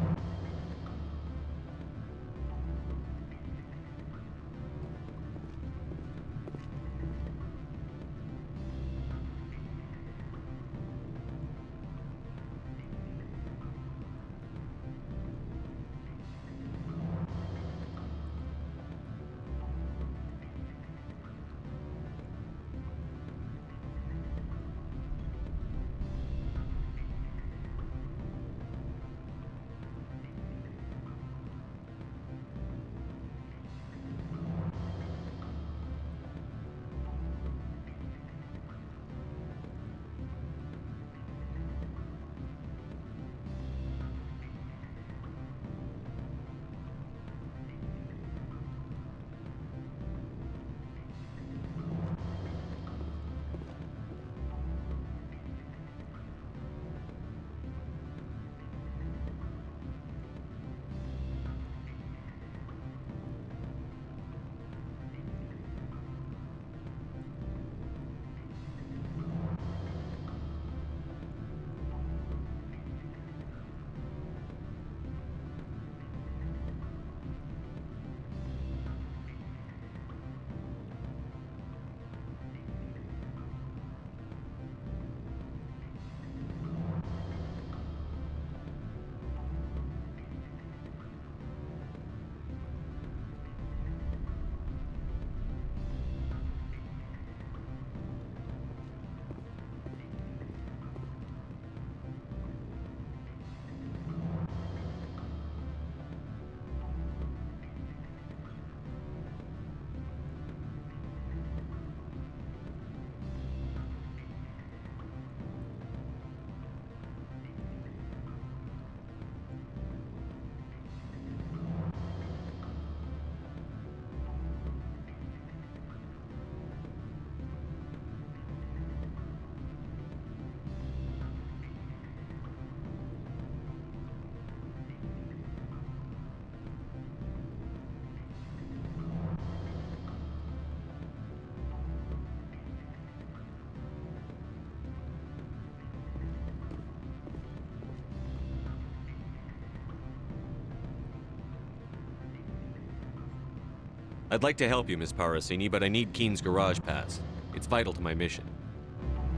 I'd like to help you, Miss Parasini, but I need Keen's garage pass. It's vital to my mission.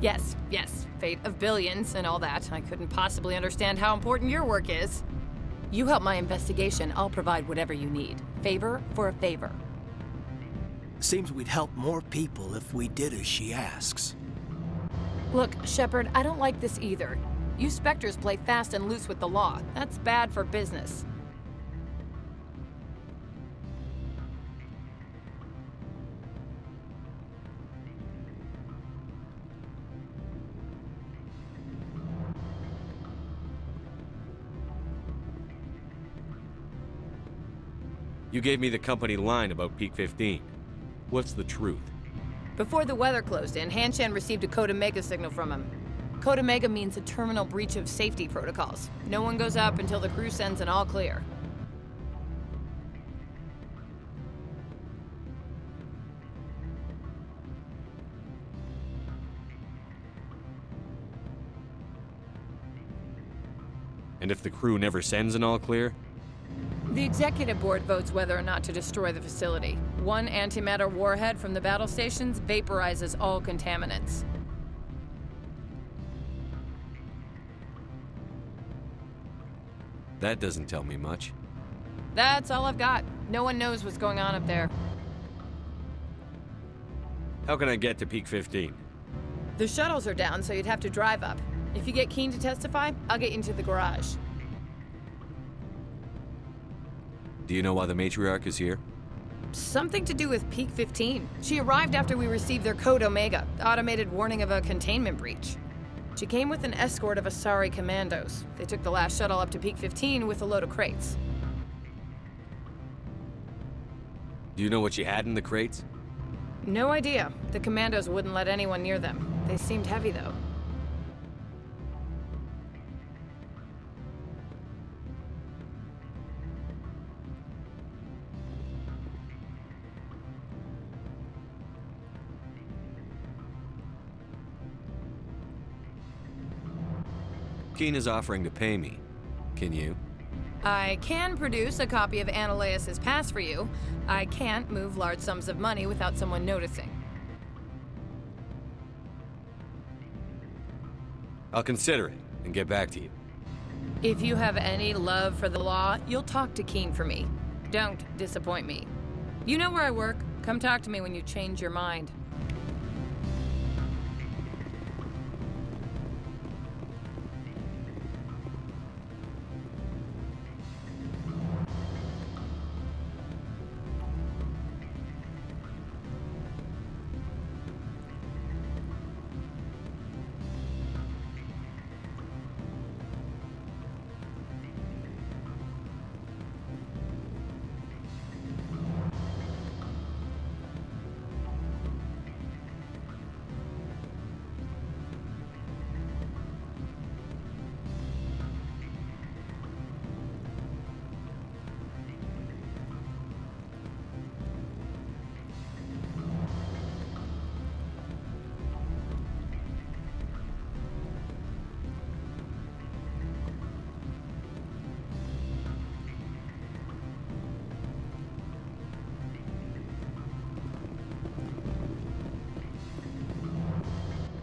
Yes, fate of billions and all that. I couldn't possibly understand how important your work is. You help my investigation, I'll provide whatever you need. Favor for a favor. Seems we'd help more people if we did as she asks. Look, Shepard, I don't like this either. You Spectres play fast and loose with the law. That's bad for business. You gave me the company line about Peak 15. What's the truth? Before the weather closed in, Hanshan received a Code Omega signal from him. Code Omega means a terminal breach of safety protocols. No one goes up until the crew sends an all clear. And if the crew never sends an all clear? The executive board votes whether or not to destroy the facility. One antimatter warhead from the battle stations vaporizes all contaminants. That doesn't tell me much. That's all I've got. No one knows what's going on up there. How can I get to Peak 15? The shuttles are down, so you'd have to drive up. If you get Keen to testify, I'll get you into the garage. Do you know why the matriarch is here? Something to do with Peak 15. She arrived after we received their Code Omega, automated warning of a containment breach. She came with an escort of Asari commandos. They took the last shuttle up to Peak 15 with a load of crates. Do you know what she had in the crates? No idea. The commandos wouldn't let anyone near them. They seemed heavy, though. Keen is offering to pay me. Can you? I can produce a copy of Ananias' pass for you. I can't move large sums of money without someone noticing. I'll consider it and get back to you. If you have any love for the law, you'll talk to Keen for me. Don't disappoint me. You know where I work. Come talk to me when you change your mind.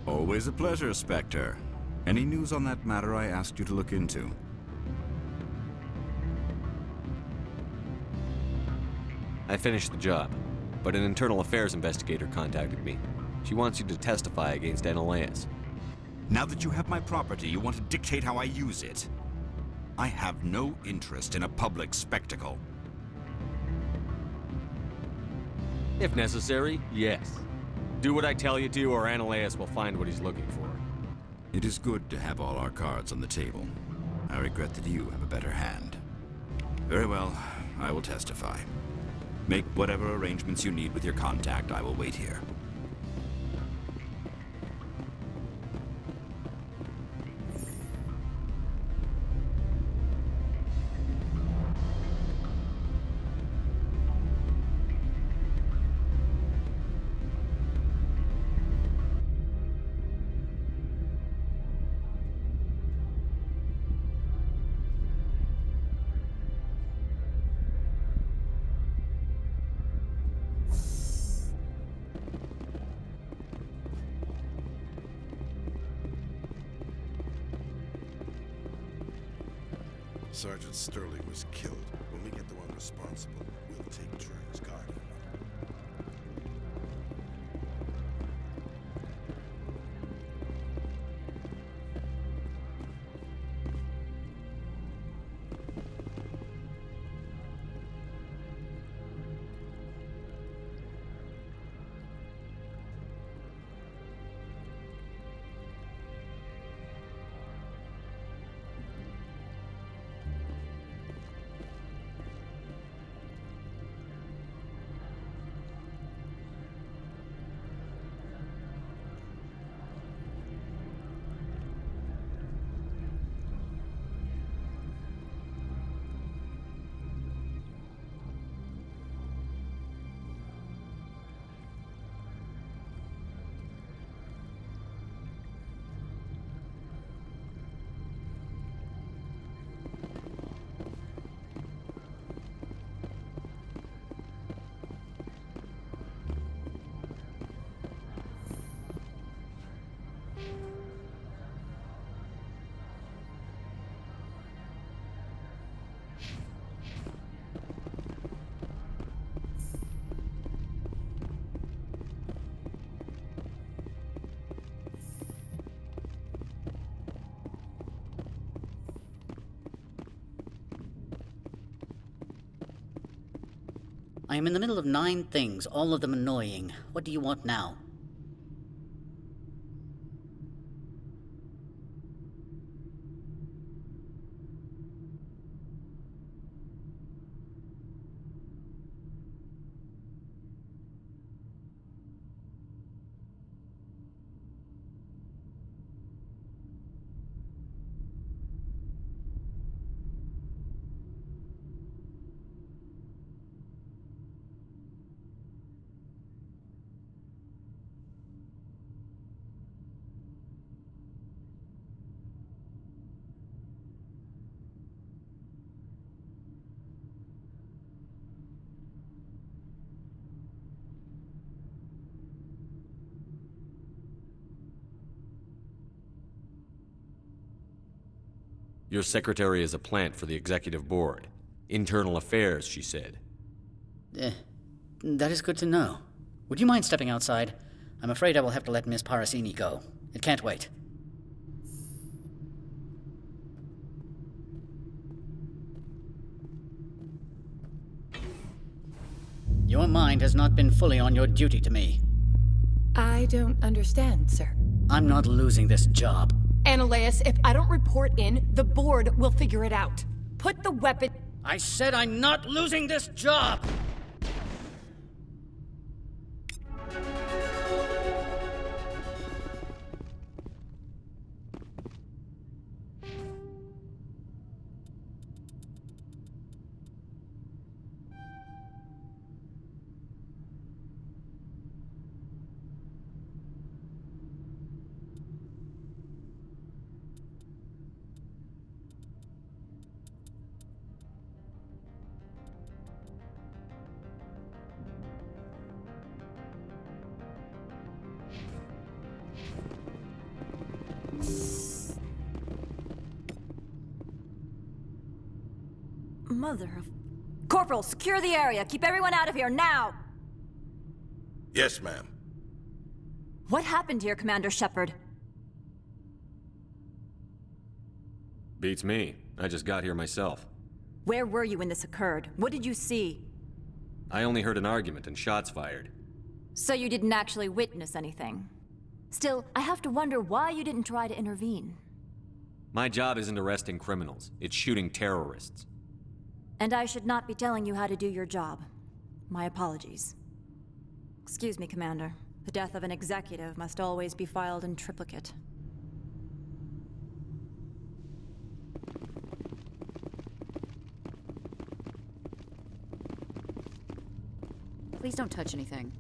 Always a pleasure, Spectre. Any news on that matter I asked you to look into? I finished the job, but an internal affairs investigator contacted me. She wants you to testify against Ananias. Now that you have my property, you want to dictate how I use it. I have no interest in a public spectacle. If necessary, yes. Do what I tell you to, or Ananias will find what he's looking for. It is good to have all our cards on the table. I regret that you have a better hand. Very well, I will testify. Make whatever arrangements you need with your contact. I will wait here. Sergeant Sterling was killed. When we get the one responsible, we'll take turns guarding him. I am in the middle of 9 things, all of them annoying. What do you want now? Your secretary is a plant for the executive board. Internal affairs, she said. That is good to know. Would you mind stepping outside? I'm afraid I will have to let Miss Parasini go. It can't wait. Your mind has not been fully on your duty to me. I don't understand, sir. I'm not losing this job. Annaleus, if I don't report in, the board will figure it out. Put the weapon... I said I'm not losing this job! Mother of... Corporal, secure the area. Keep everyone out of here, now! Yes, ma'am. What happened here, Commander Shepard? Beats me. I just got here myself. Where were you when this occurred? What did you see? I only heard an argument and shots fired. So you didn't actually witness anything. Still, I have to wonder why you didn't try to intervene. My job isn't arresting criminals. It's shooting terrorists. And I should not be telling you how to do your job. My apologies. Excuse me, Commander. The death of an executive must always be filed in triplicate. Please don't touch anything.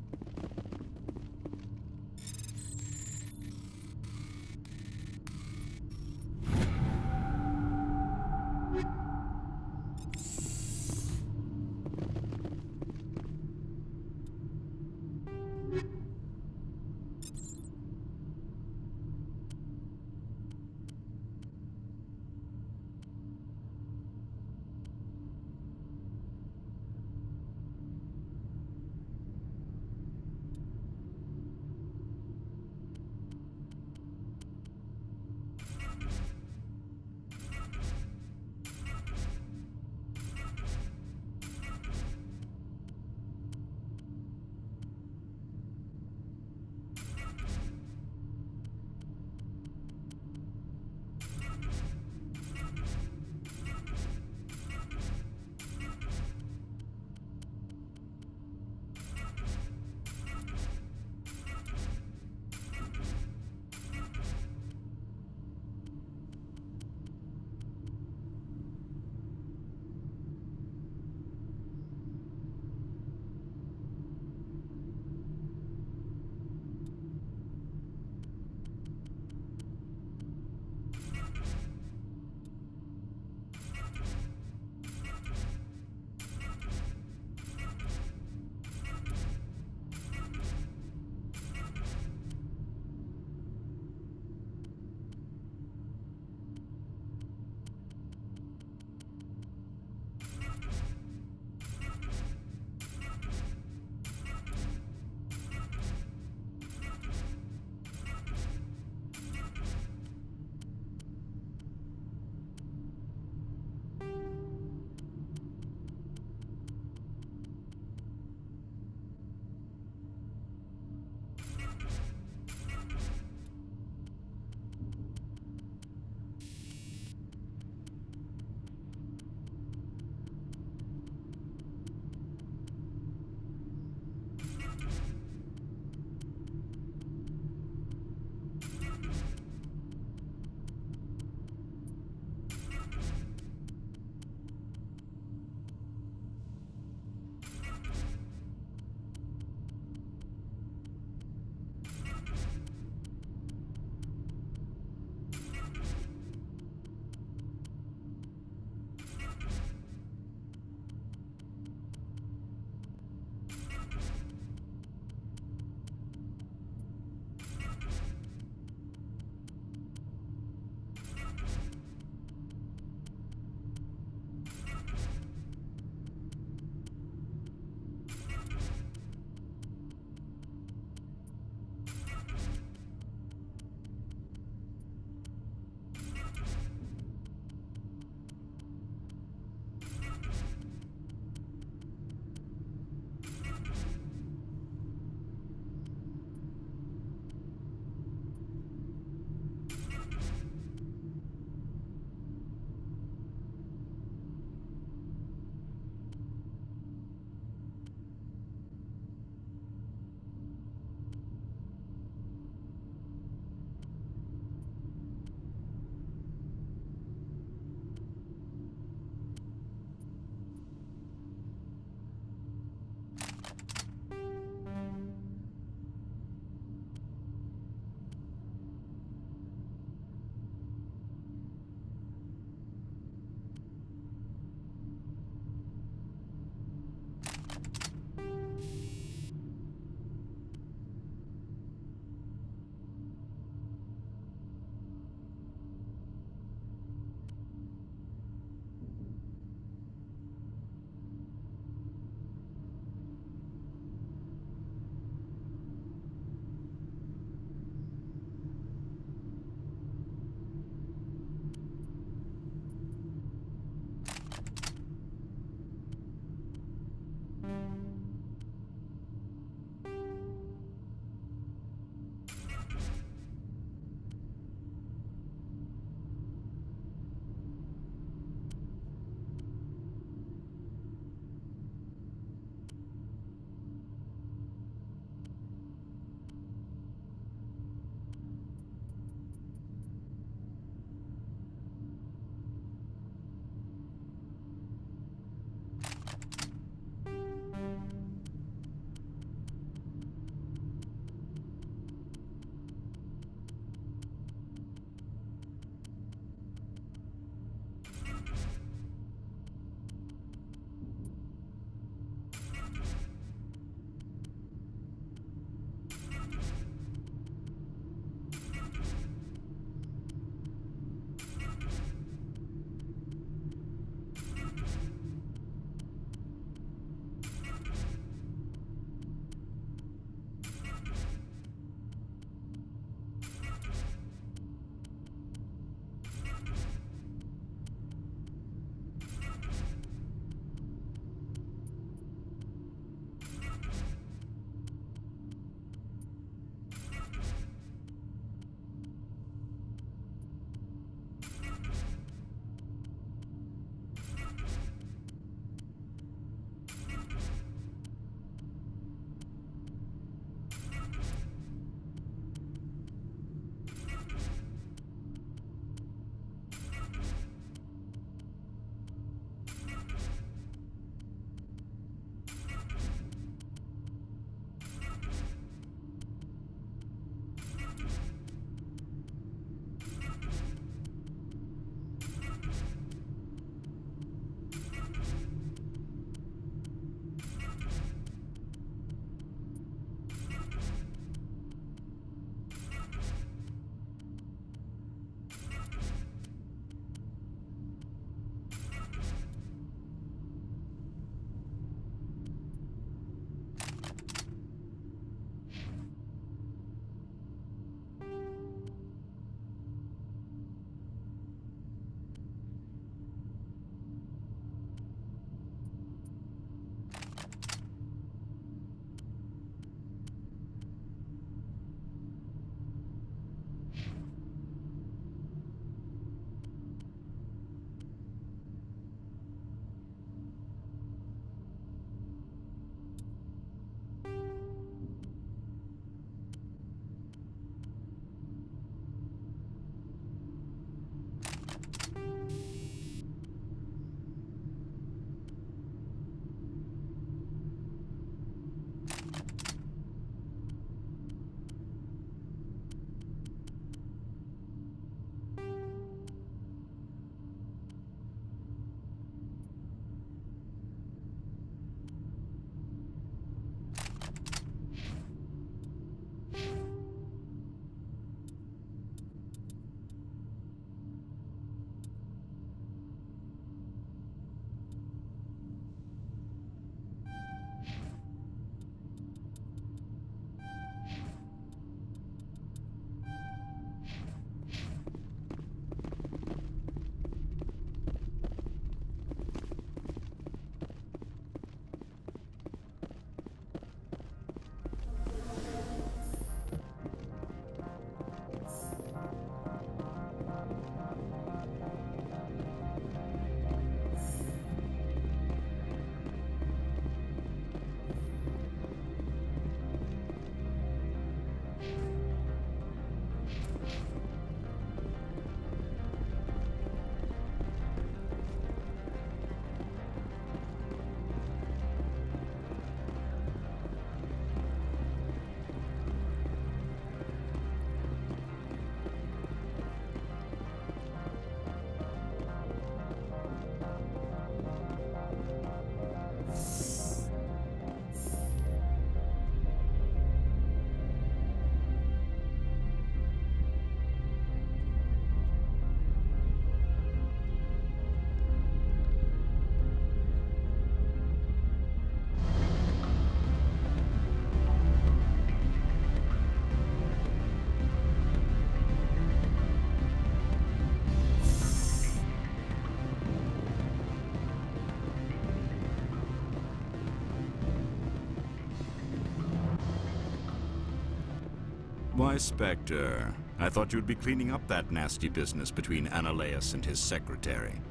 Why, Spectre, I thought you'd be cleaning up that nasty business between Analeus and his secretary.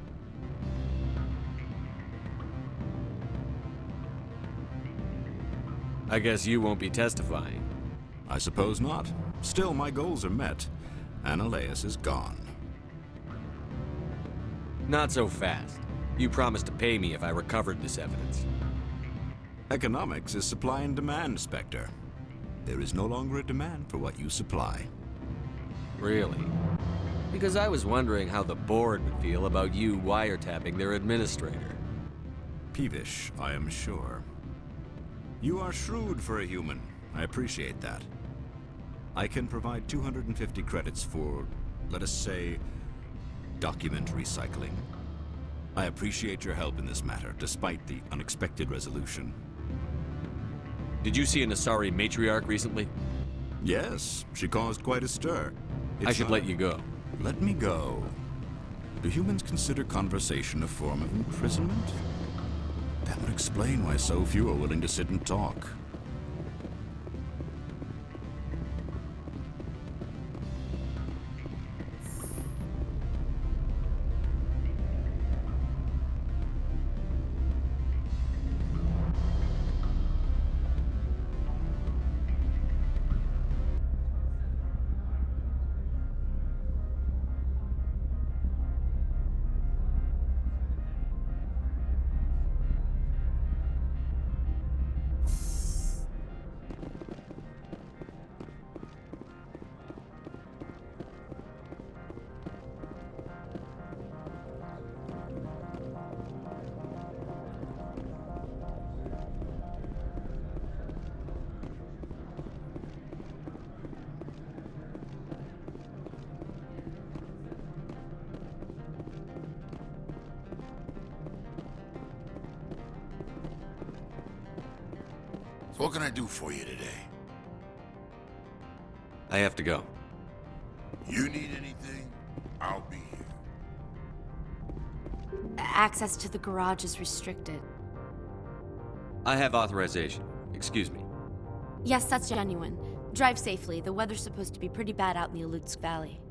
I guess you won't be testifying. I suppose not. Still, my goals are met. Analeus is gone. Not so fast. You promised to pay me if I recovered this evidence. Economics is supply and demand, Spectre. There is no longer a demand for what you supply. Really? Because I was wondering how the board would feel about you wiretapping their administrator. Peevish, I am sure. You are shrewd for a human. I appreciate that. I can provide 250 credits for, let us say, document recycling. I appreciate your help in this matter, despite the unexpected resolution. Did you see an Asari matriarch recently? Yes, she caused quite a stir. I should let you go. Let me go. Do humans consider conversation a form of imprisonment? That would explain why so few are willing to sit and talk. So what can I do for you today? I have to go. You need anything? I'll be here. Access to the garage is restricted. I have authorization. Excuse me. Yes, that's genuine. Drive safely. The weather's supposed to be pretty bad out in the Alutsk Valley.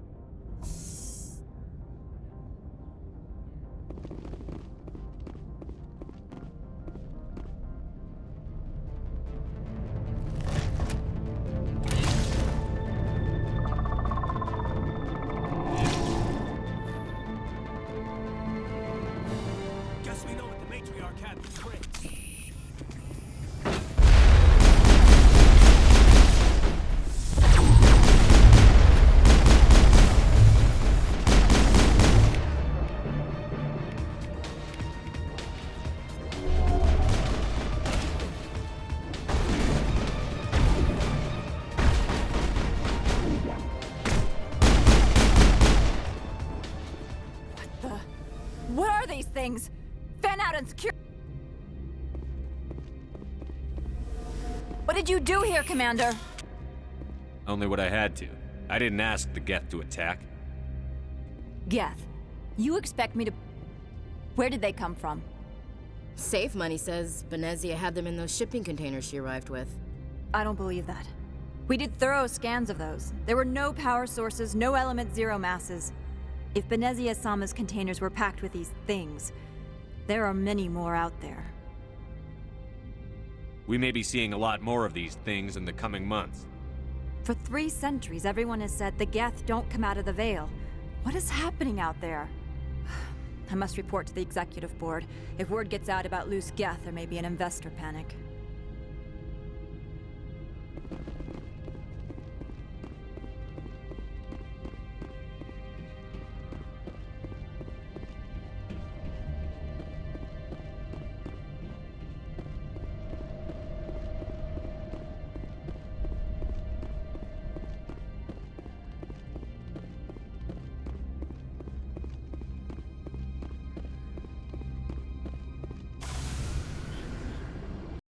Guess we know what the matriarch had in the crates. What are these things? Fan out and secure. What did you do here, Commander? Only what I had to. I didn't ask the Geth to attack. Geth, you expect me to... Where did they come from? Safe Money says Benezia had them in those shipping containers she arrived with. I don't believe that. We did thorough scans of those. There were no power sources, no element zero masses. If Benezia-sama's containers were packed with these things, there are many more out there. We may be seeing a lot more of these things in the coming months. For 3 centuries, everyone has said the Geth don't come out of the Veil. What is happening out there? I must report to the executive board. If word gets out about loose Geth, there may be an investor panic.